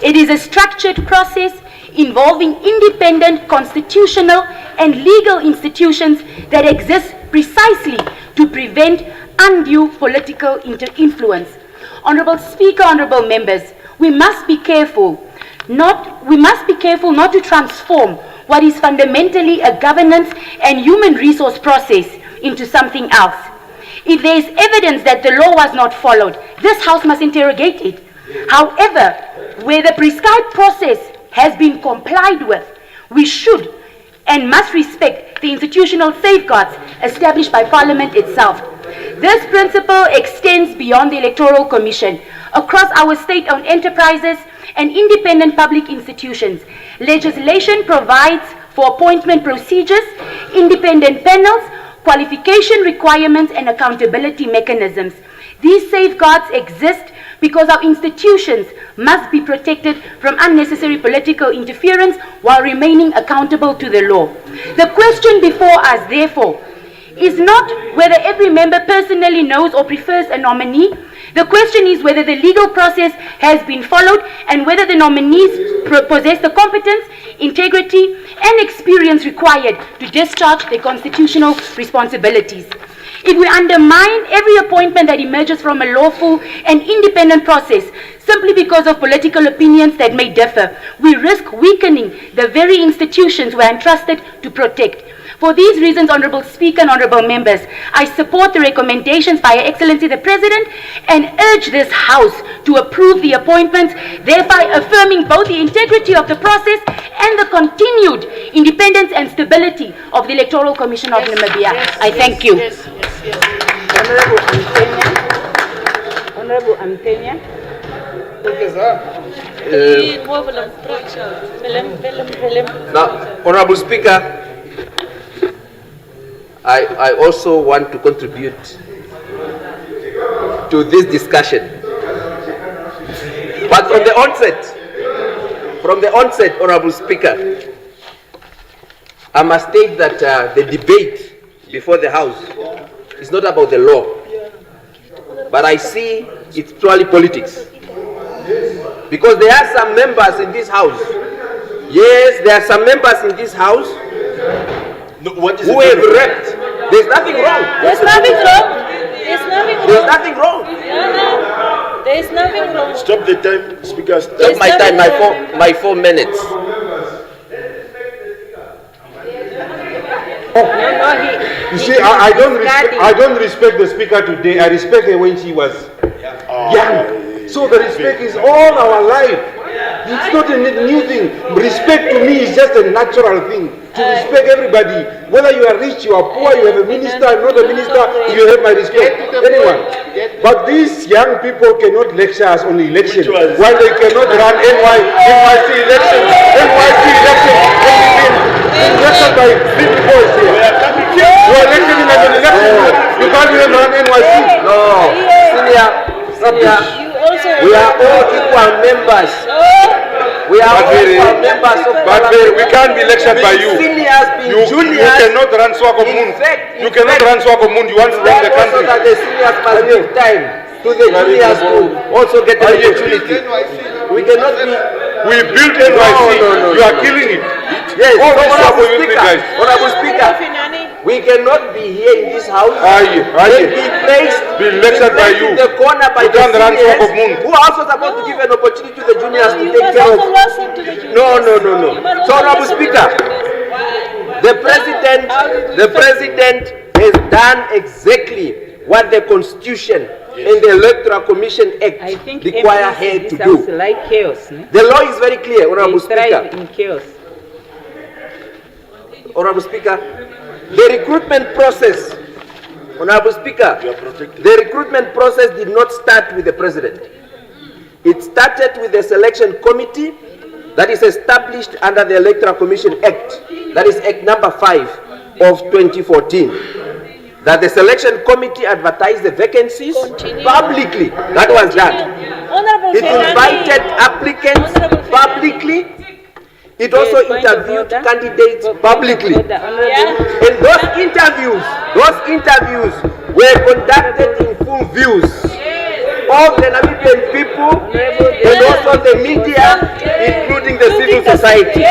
It is a structured process involving independent constitutional and legal institutions that exist precisely to prevent undue political influence. Honorable Speaker, honorable members, we must be careful not to transform what is fundamentally a governance and human resource process into something else. If there is evidence that the law was not followed, this House must interrogate it. However, where the prescribed process has been complied with, we should and must respect the institutional safeguards established by Parliament itself. This principle extends beyond the Electoral Commission, across our state-owned enterprises and independent public institutions. Legislation provides for appointment procedures, independent panels, qualification requirements, and accountability mechanisms. These safeguards exist because our institutions must be protected from unnecessary political interference while remaining accountable to the law. The question before us, therefore, is not whether every member personally knows or prefers a nominee. The question is whether the legal process has been followed and whether the nominees possess the competence, integrity, and experience required to discharge their constitutional responsibilities. If we undermine every appointment that emerges from a lawful and independent process simply because of political opinions that may differ, we risk weakening the very institutions we are entrusted to protect. For these reasons, Honorable Speaker and Honorable Members, I support the recommendations by Her Excellency the President and urge this House to approve the appointments, thereby affirming both the integrity of the process and the continued independence and stability of the Electoral Commission of Namibia. I thank you. Honorable Amtenya. Now, Honorable Speaker, I also want to contribute to this discussion. But from the onset, Honorable Speaker, I must state that the debate before the House is not about the law, but I see it's purely politics. Because there are some members in this House, yes, there are some members in this House who have raped. There's nothing wrong. There's nothing wrong. There's nothing wrong. There's nothing wrong. No. There's nothing wrong. Stop the time, Speaker. Stop my time, my 4 minutes. You see, I don't respect the Speaker today. I respect her when she was young. So the respect is all our life. It's not a new thing. Respect to me is just a natural thing. To respect everybody. Whether you are rich, you are poor, you have a minister, not a minister, you have my respect. Anyone. But these young people cannot lecture us on the election while they cannot run NYC elections. NYC elections. Elected by big boys here. You are elected in an election. You can't even run NYC. No. Senior. We are all equal members. We are all equal members of Parliament. We can't be lectured by you. You cannot run Swakopmund. You cannot run Swakopmund. You want to run the country. Also that the seniors must give time to the juniors to also get an opportunity. We cannot be... We built NYC. You are killing it. Yes, Honorable Speaker, we cannot be here in this House and be placed lectured by you. in the corner by the seniors who are also supposed to give an opportunity to the juniors to take care of. No. So, Honorable Speaker, the President has done exactly what the Constitution and the Electoral Commission Act require her to do. Like chaos, no? The law is very clear, Honorable Speaker. In chaos. Honorable Speaker, the recruitment process, Honorable Speaker, the recruitment process did not start with the President. It started with the selection committee that is established under the Electoral Commission Act, that is Act number 5 of 2014. That the selection committee advertised the vacancies publicly. That was done. It invited applicants publicly. It also interviewed candidates publicly. And those interviews were conducted in full views of the Namibian people and also the media, including the civil society.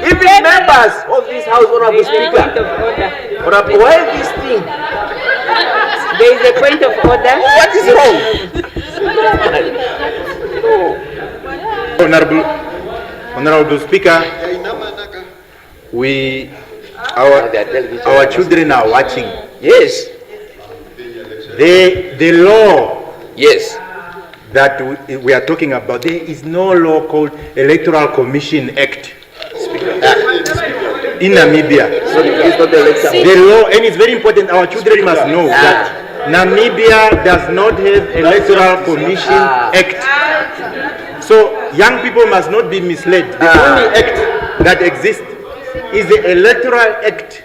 Even members of this House, Honorable Speaker, why this thing? There is a point of order. What is wrong? Honorable Speaker, our children are watching. Yes. The law. Yes. That we are talking about, there is no law called Electoral Commission Act in Namibia. The law, and it's very important, our children must know that Namibia does not have Electoral Commission Act. So young people must not be misled. The only act that exists is the Electoral Act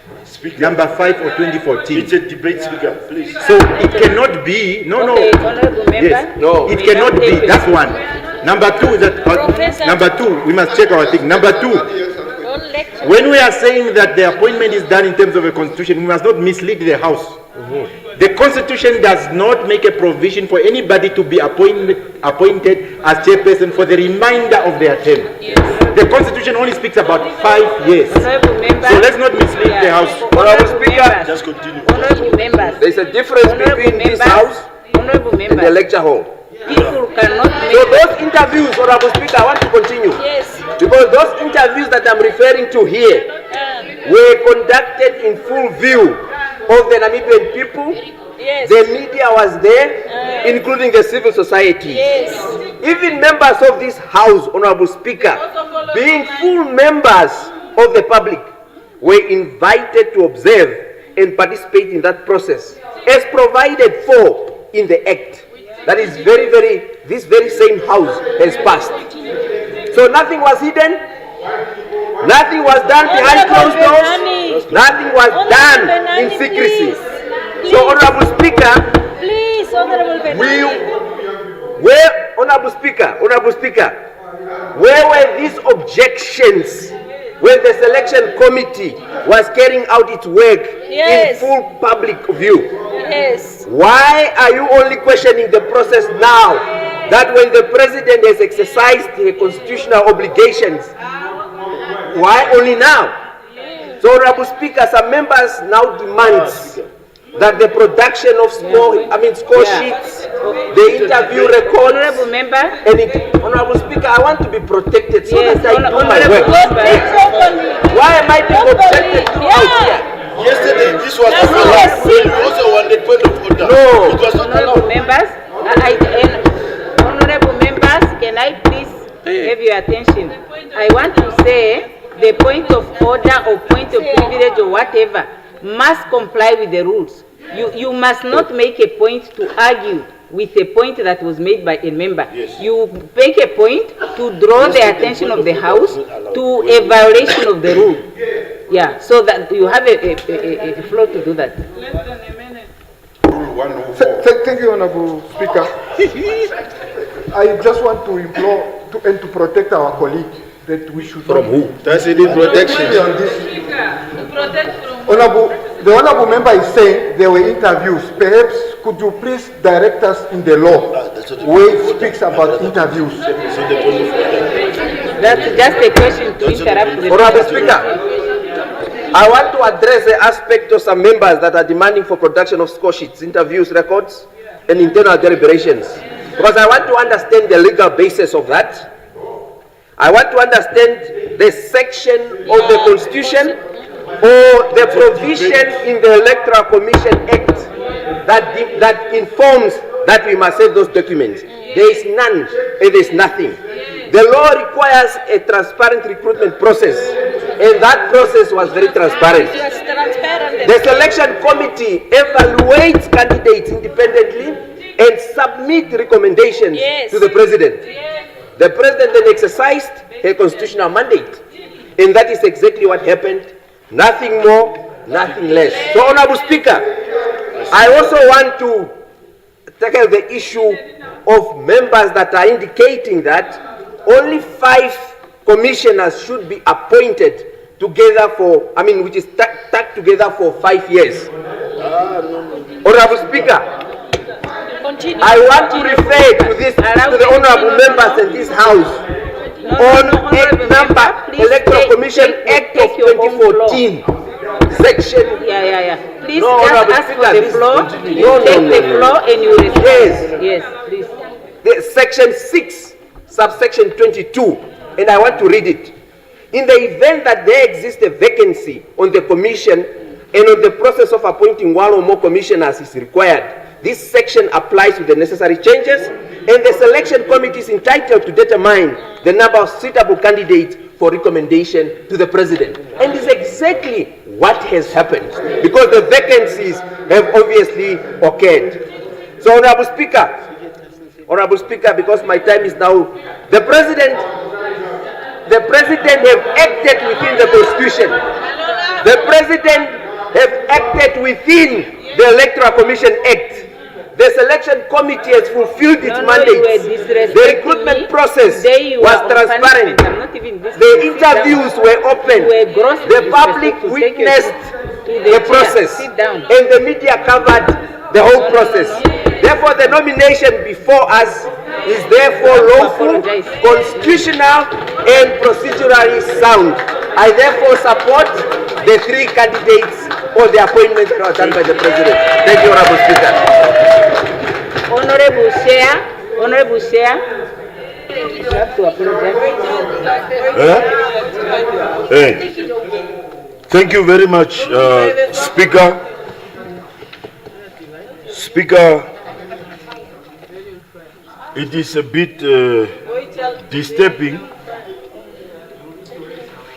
number 5 of 2014. It's a debate, Speaker, please. So it cannot be, yes, it cannot be, that's one. Number two, we must check our thing. Number two, when we are saying that the appointment is done in terms of a constitution, we must not mislead the House. The constitution does not make a provision for anybody to be appointed as chairperson for the remainder of their term. The constitution only speaks about 5 years. So let's not mislead the House. Honorable Speaker, just continue. Honorable members. There is a difference between this House and the lecture hall. People cannot make... So those interviews, Honorable Speaker, I want to continue. Yes. Because those interviews that I'm referring to here were conducted in full view of the Namibian people. Yes. The media was there, including the civil society. Yes. Even members of this House, Honorable Speaker, being full members of the public, were invited to observe and participate in that process, as provided for in the Act. That is this very same House has passed. So nothing was hidden, nothing was done behind closed doors, nothing was done in secrecy. So, Honorable Speaker, Please, Honorable Honorable Speaker, where were these objections when the selection committee was carrying out its work in full public view? Yes. Why are you only questioning the process now, that when the president has exercised his constitutional obligations? Why only now? So, Honorable Speaker, some members now demand that the production of score sheets, the interview records, Honorable Speaker, I want to be protected so that I do my work. Why am I being objected to out here? Yesterday, this was also wanted point of order. No. Honorable members, honorable members, can I please have your attention? I want to say the point of order or point of privilege or whatever must comply with the rules. You must not make a point to argue with a point that was made by a member. Yes. You make a point to draw the attention of the House to a violation of the rule. Yeah, so that you have a floor to do that. Thank you, Honorable Speaker. I just want to implore and to protect our colleague that we should... From who? That's it, protection. The honorable member is saying there were interviews. Perhaps could you please direct us in the law where it speaks about interviews? That's just a question to interrupt. Honorable Speaker, I want to address the aspect of some members that are demanding for production of score sheets, interviews, records, and internal deliberations. Because I want to understand the legal basis of that. I want to understand the section of the Constitution or the provision in the Electoral Commission Act that informs that we must have those documents. There is none and there is nothing. The law requires a transparent recruitment process, and that process was very transparent. The selection committee evaluates candidates independently and submit recommendations to the president. The president then exercised her constitutional mandate, and that is exactly what happened. Nothing more, nothing less. So, Honorable Speaker, I also want to tackle the issue of members that are indicating that only 5 commissioners should be appointed together for, which is tacked together for 5 years. Honorable Speaker, I want to refer to this to the honorable members in this house on Act number Electoral Commission Act of 2014, section. Please No, just Honorable ask Speaker, for the this floor. continue. You take the floor and you respond. Yes. Yes, please. The section 6, subsection 22, and I want to read it. In the event that there exists a vacancy on the commission and on the process of appointing one or more commissioners is required, this section applies to the necessary changes, and the selection committee is entitled to determine the number of suitable candidates for recommendation to the president. And it's exactly what has happened, because the vacancies have obviously occurred. So, Honorable Speaker, because my time is now, the president have acted within the Constitution. The president have acted within the Electoral Commission Act. The selection committee has fulfilled its mandate. The recruitment process was transparent. The interviews were open. The public witnessed the process. And the media covered the whole process. Therefore, the nomination before us is therefore lawful, constitutional, and procedurally sound. I therefore support the 3 candidates or the appointments that were done by the President. Thank you, Honorable Speaker. Honorable Chair, you have to apologize. Thank you very much, Speaker. Speaker, it is a bit disturbing.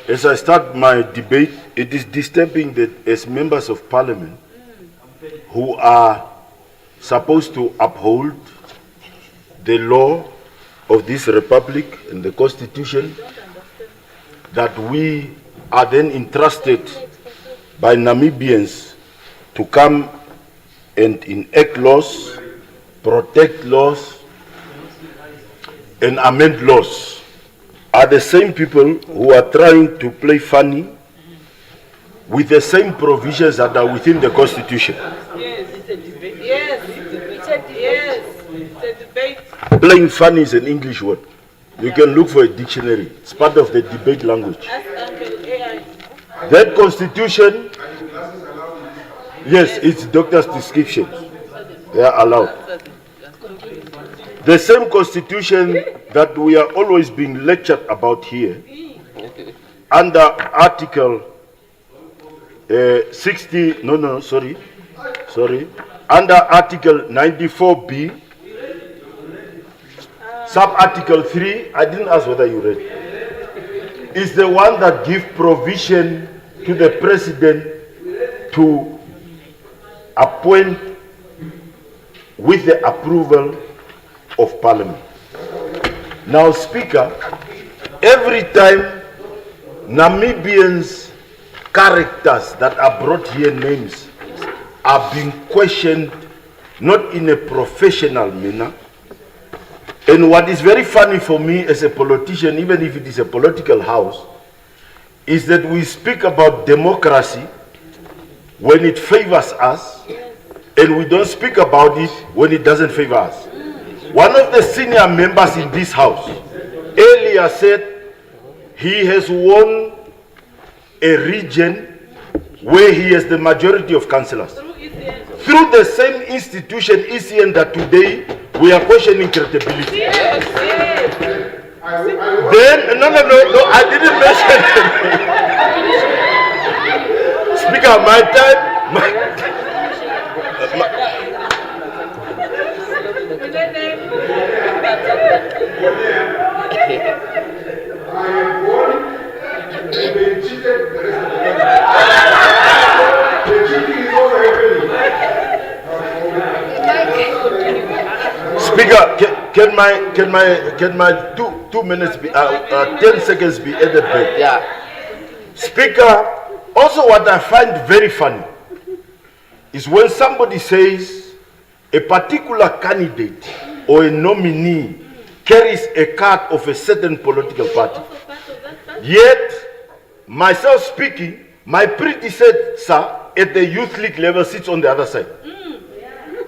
As I start my debate, it is disturbing that as members of parliament who are supposed to uphold the law of this republic and the constitution, that we are then entrusted by Namibians to come and enact laws, protect laws, and amend laws, are the same people who are trying to play funny with the same provisions that are within the Constitution. Yes, it's a debate. Yes, it's a debate. Playing funny is an English word. You can look for a dictionary. It's part of the debate language. That Constitution, yes, it's doctor's description. They are allowed. The same Constitution that we are always being lectured about here, under Article 60, under Article 94B, sub-Article 3, I didn't ask whether you read, is the one that gives provision to the President to appoint with the approval of Parliament. Now, Speaker, every time Namibians' characters that are brought here, names, are being questioned, not in a professional manner. And what is very funny for me as a politician, even if it is a political house, is that we speak about democracy when it favors us, and we don't speak about it when it doesn't favor us. One of the senior members in this house earlier said he has won a region where he has the majority of councillors. Through the same institution, ECN, that today we are questioning credibility. Then, no, I didn't mention Speaker, my time, Speaker, can my 2 minutes be 10 seconds be added back? Yeah. Speaker, also what I find very funny is when somebody says a particular candidate or a nominee carries a card of a certain political party. Yet, myself speaking, my predecessor at the youth league level sits on the other side.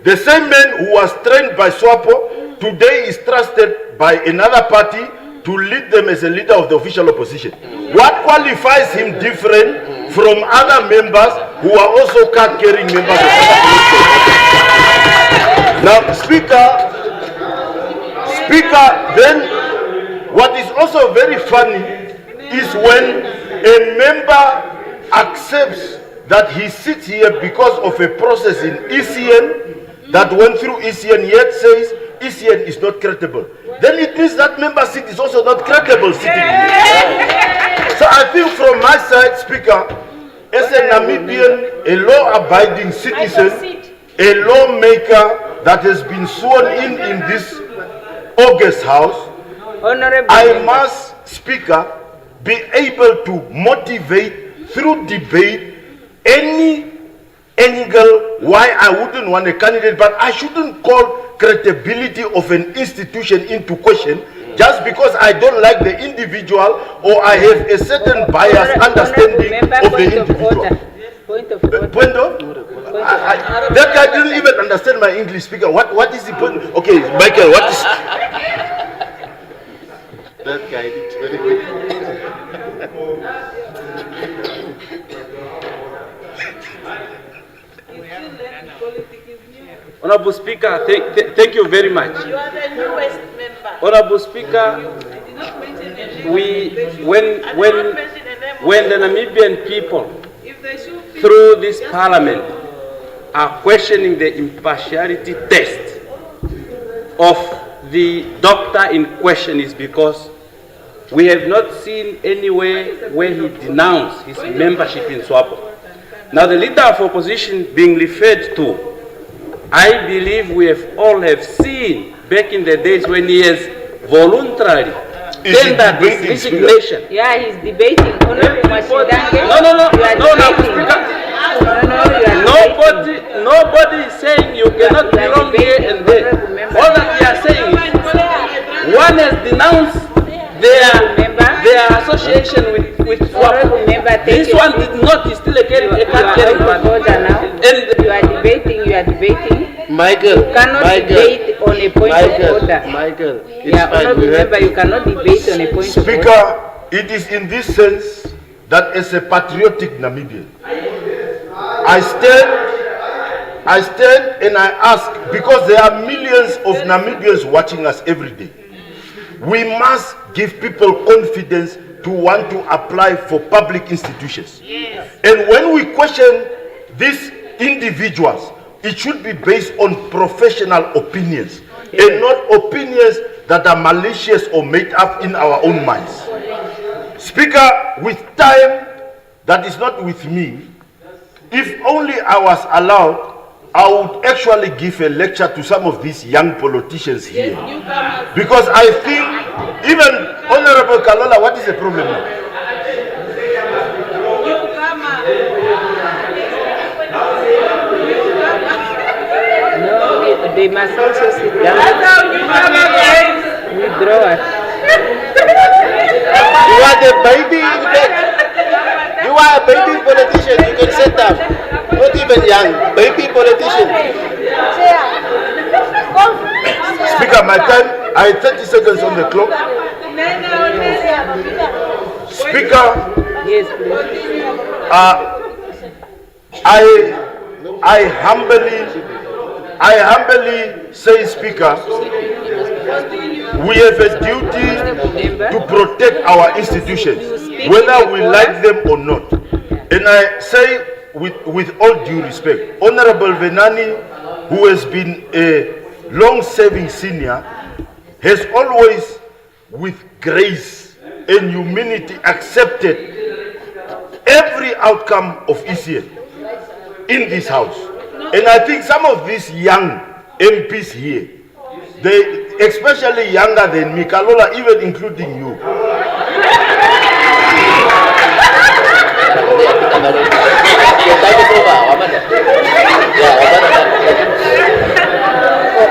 The same man who was trained by SWAPO today is trusted by another party to lead them as a leader of the official opposition. What qualifies him different from other members who are also card-carrying members of other political parties? Now, Speaker, then what is also very funny is when a member accepts that he sits here because of a process in ECN that went through ECN, yet says ECN is not credible. Then it means that member seat is also not credible sitting here. So I think from my side, Speaker, as a Namibian, a law-abiding citizen, a lawmaker that has been sworn in this August House, I must, Speaker, be able to motivate through debate any angle why I wouldn't want a candidate, but I shouldn't call credibility of an institution into question just because I don't like the individual or I have a certain biased understanding of the individual. Point of order. That guy didn't even understand my English, Speaker. What is the point? Okay, Michael, what is... That guy did very good. Honorable Speaker, thank you very much. You are the newest member. Honorable Speaker, when the Namibian people, through this parliament, are questioning the impartiality test of the doctor in question, is because we have not seen anywhere where he denounced his membership in SWAPO. Now, the leader of opposition being referred to, I believe we all have seen back in the days when he has voluntarily tendered his resignation. Yeah, he's debating. Honorable Mashidange. Nobody is saying you cannot belong here and there. All that we are saying is one has denounced their association with SWAPO. This one did not, is still a card-carrying one. You are debating. Michael, you cannot debate on a point of order. Michael, yeah, honorable member, you cannot debate on a point of order. Speaker, it is in this sense that as a patriotic Namibian, I stand and I ask, because there are millions of Namibians watching us every day, we must give people confidence to want to apply for public institutions. Yes. And when we question these individuals, it should be based on professional opinions, and not opinions that are malicious or made up in our own minds. Speaker, with time that is not with me, if only I was allowed, I would actually give a lecture to some of these young politicians here. Because I think, even Honorable Kalola, what is the problem now? No, they must also sit down. Withdraw it. You are the baby in fact. You are a baby politician, you can sit down. Not even young, baby politician. Speaker, my time, I have 30 seconds on the clock. Speaker, yes, please. I humbly say, Speaker, we have a duty to protect our institutions, whether we like them or not. And I say with all due respect, Honorable Venani, who has been a long-serving senior, has always, with grace and humility, accepted every outcome of ECN in this house. And I think some of these young MPs here, they, especially younger than me, Kalola, even including you,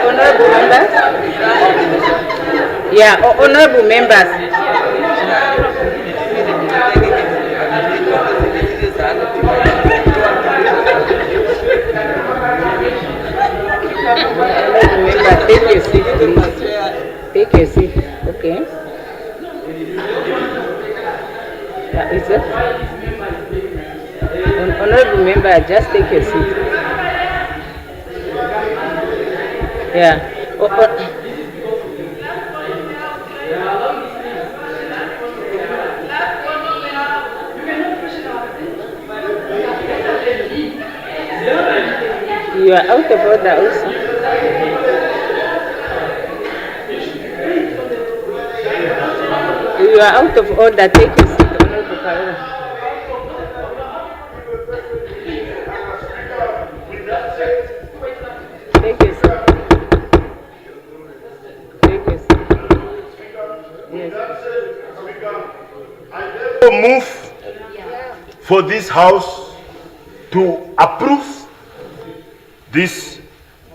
Honorable members. Yeah, honorable members. member, take your seat, please. Take your seat. Okay. Is it? Honorable member, just take your seat. Yeah. You are out of order also. You are out of order. Take a seat, Honorable Karura. Take a seat. Take a seat. Yes. Move for this house to approve this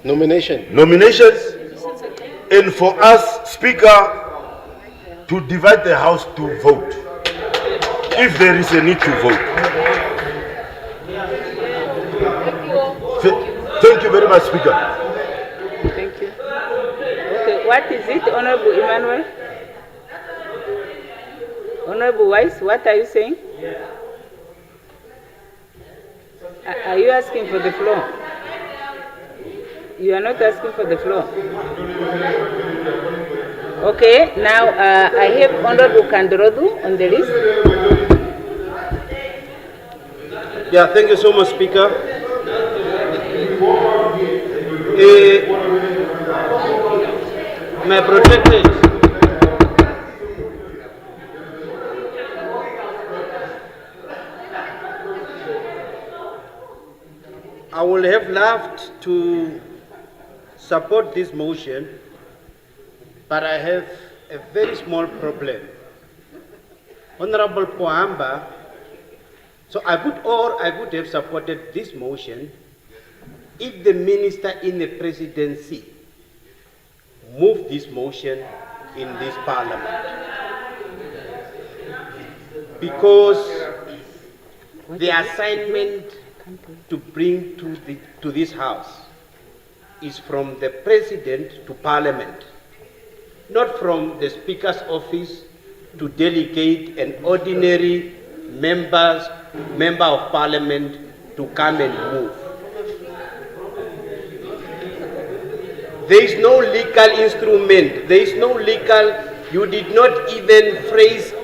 nominations, and for us, Speaker, to divide the house to vote, if there is a need to vote. Thank you very much, Speaker. Thank you. Okay, what is it, Honorable Emmanuel? Honorable Wise, what are you saying? Are you asking for the floor? You are not asking for the floor. Okay, now I have Honorable Kandorodu on the list. Yeah, thank you so much, Speaker. My protected. I would have loved to support this motion, but I have a very small problem. Honorable Pohamba, so I would have supported this motion if the minister in the presidency moved this motion in this parliament. Because the assignment to bring to this house is from the president to parliament, not from the speaker's office to delegate an ordinary member of parliament to come and move. There is no legal instrument, there is no legal, you did not even phrase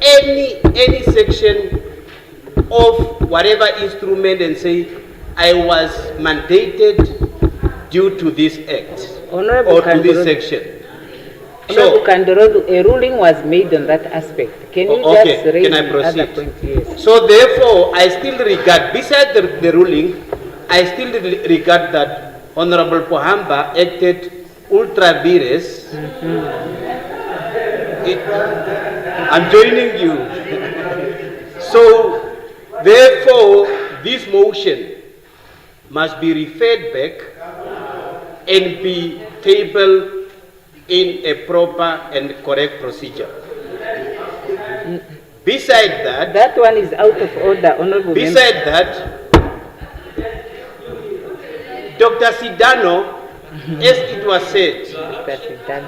any section of whatever instrument and say, I was mandated due to this act or to this section. Honorable Kandorodu, a ruling was made on that aspect. Can you just raise another point? Yes. So therefore, I still regard, besides the ruling, I still regard that Honorable Pohamba acted ultra vires. I'm joining you. So therefore, this motion must be referred back and be tabled in a proper and correct procedure. Beside that, that one is out of order, Honorable beside that, Dr. Sidano, as it was said,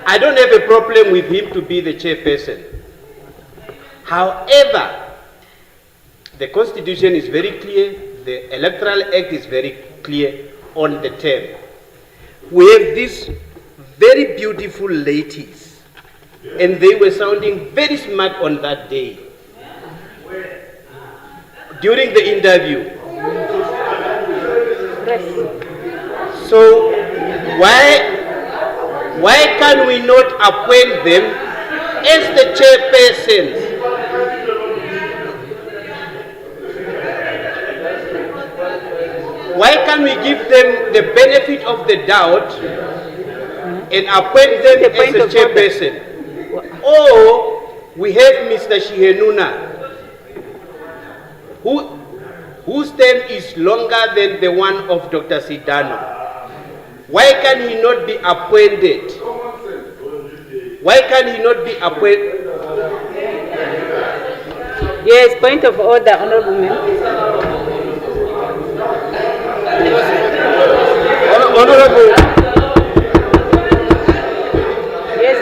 I don't have a problem with him to be the chairperson. However, the Constitution is very clear, the Electoral Act is very clear on the term. We have these very beautiful ladies, and they were sounding very smart on that day. During the interview. So why can we not appoint them as the chairpersons? Why can't we give them the benefit of the doubt and appoint them as a chairperson? Or we have Mr. Shihenuna, whose term is longer than the one of Dr. Sidano. Why can he not be appointed? Why can he not be appointed? Yes, point of order, Honorable Member.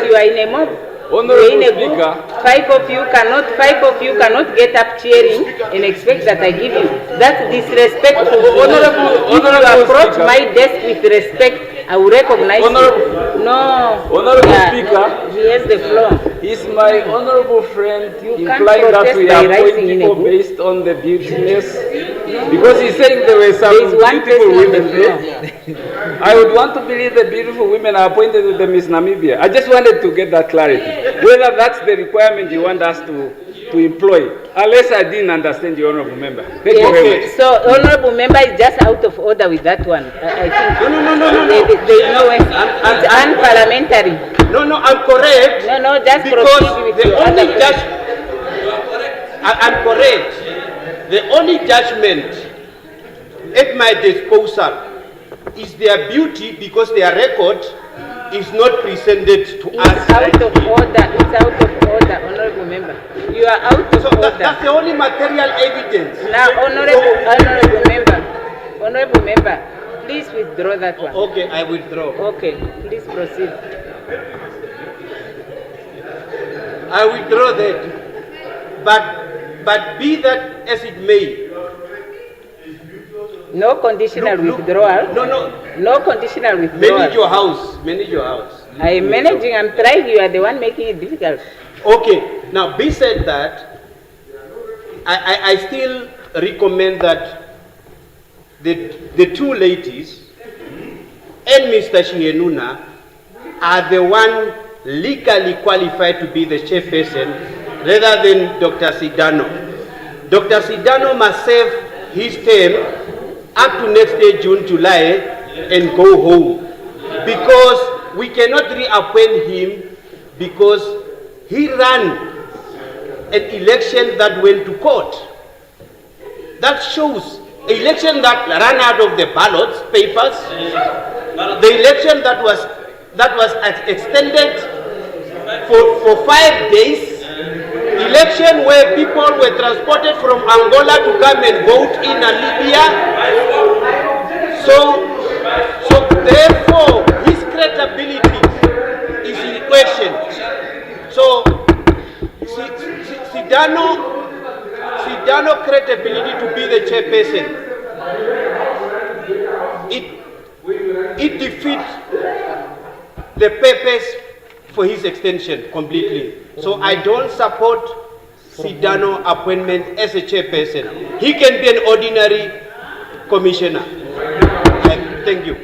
you are in a mob. Honorable You're in a Speaker. group. Five of you cannot get up cheering and expect that I give you. That's disrespectful. If you approach my desk with respect, I will recognize you. No. Honorable Yeah, Speaker. He has the floor. Is my honorable friend can't implying that protest we by appoint rising in a people group. based on the beautiness? Because he's saying there were some There is one beautiful person on the women there. I would want to believe the beautiful women are appointed with the Miss Namibia. I just wanted to get that clarity. Whether that's the requirement you want us to employ. Unless I didn't understand the honorable member. Thank you very much. So, honorable member is just out of order with that one. I think. No. There is no way. It's unparliamentary. No, I'm correct. No, just because proceed with the your only other judge. I'm correct. The only judgment at my disposal is their beauty because their record is not presented to us. It's out of order. It's out of order, honorable member. You are out of order. That's the only material evidence. Now, honorable member, please withdraw that one. Okay, I withdraw. Okay, please proceed. I withdraw that. But be that as it may. No conditional withdrawal. No conditional withdrawal. Manage your house. Manage your house. I am managing. I'm trying. You are the one making it difficult. Okay. Now, be said that, I still recommend that the two ladies and Mr. Shingenuna are the one legally qualified to be the chairperson rather than Dr. Sidano. Dr. Sidano must serve his term up to next year, June, July, and go home. Because we cannot reappoint him because he ran an election that went to court. That shows an election that ran out of the ballots papers, the election that was extended for 5 days, election where people were transported from Angola to come and vote in Namibia. So therefore, his credibility is in question. So Sidano credibility to be the chairperson, it defeats the purpose for his extension completely. So I don't support Sidano appointment as a chairperson. He can be an ordinary commissioner. Thank you.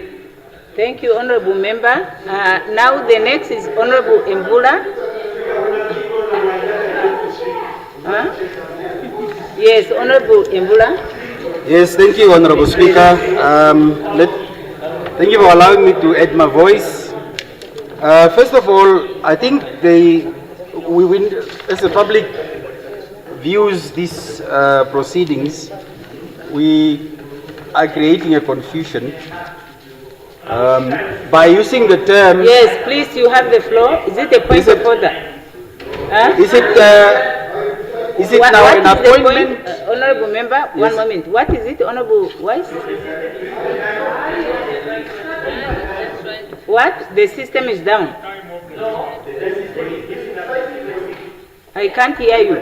Thank you, honorable member. Now the next is Honorable Mvula. Yes, Honorable Mvula. Yes, thank you, Honorable Speaker. Thank you for allowing me to add my voice. First of all, I think as the public views these proceedings, we are creating a confusion by using the term. Yes, please, you have the floor. Is it a point of order? Is it now an appointment? Honorable member, Yes. one moment. What is it, Honorable Wise? What? The system is down. I can't hear you.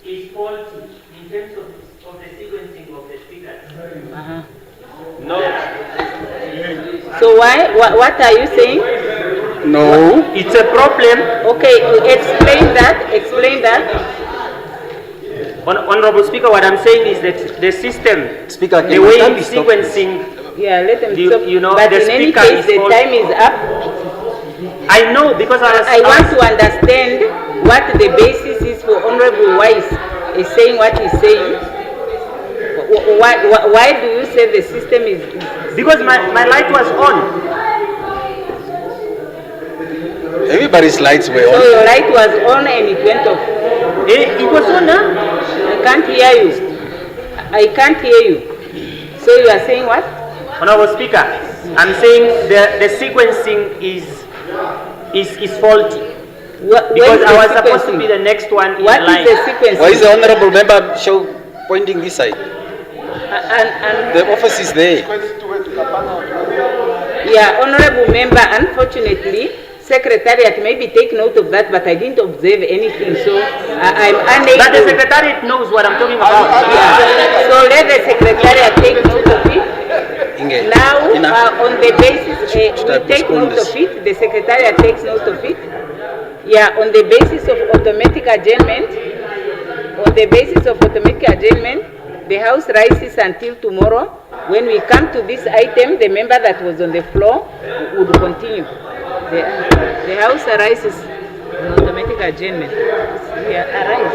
Is faulty in terms of the sequencing of the speakers. No. So what are you saying? No. It's a problem. Okay, explain that. Explain that. Honorable Speaker, what I'm saying is that the system, Speaker, the way it's sequencing, yeah, let them stop. you know, but the in any speaker case, is the called- time is up. I know because I want to understand what the basis is for Honorable Wise is saying what he's saying. Why do you say the system is? Because my light was on. Everybody's lights were So on. your light was on and it went off. It was on, huh? I can't hear you. I can't hear you. So you are saying what? Honorable Speaker, I'm saying the sequencing is faulty. Because I was supposed to be the next one in What line. is the sequencing? Why is the honorable member pointing this side? The office is there. Yeah, honorable member, unfortunately, Secretariat maybe take note of that, but I didn't observe anything, so I'm unable. But the Secretariat knows what I'm talking about. Yeah. So let the Secretariat take note of it. Now, on the basis, we take note of it, the Secretariat takes note of it. Yeah, on the basis of automatic adjournment, the House rises until tomorrow. When we come to this item, the member that was on the floor would continue. The House arises in automatic adjournment. Yeah, arise.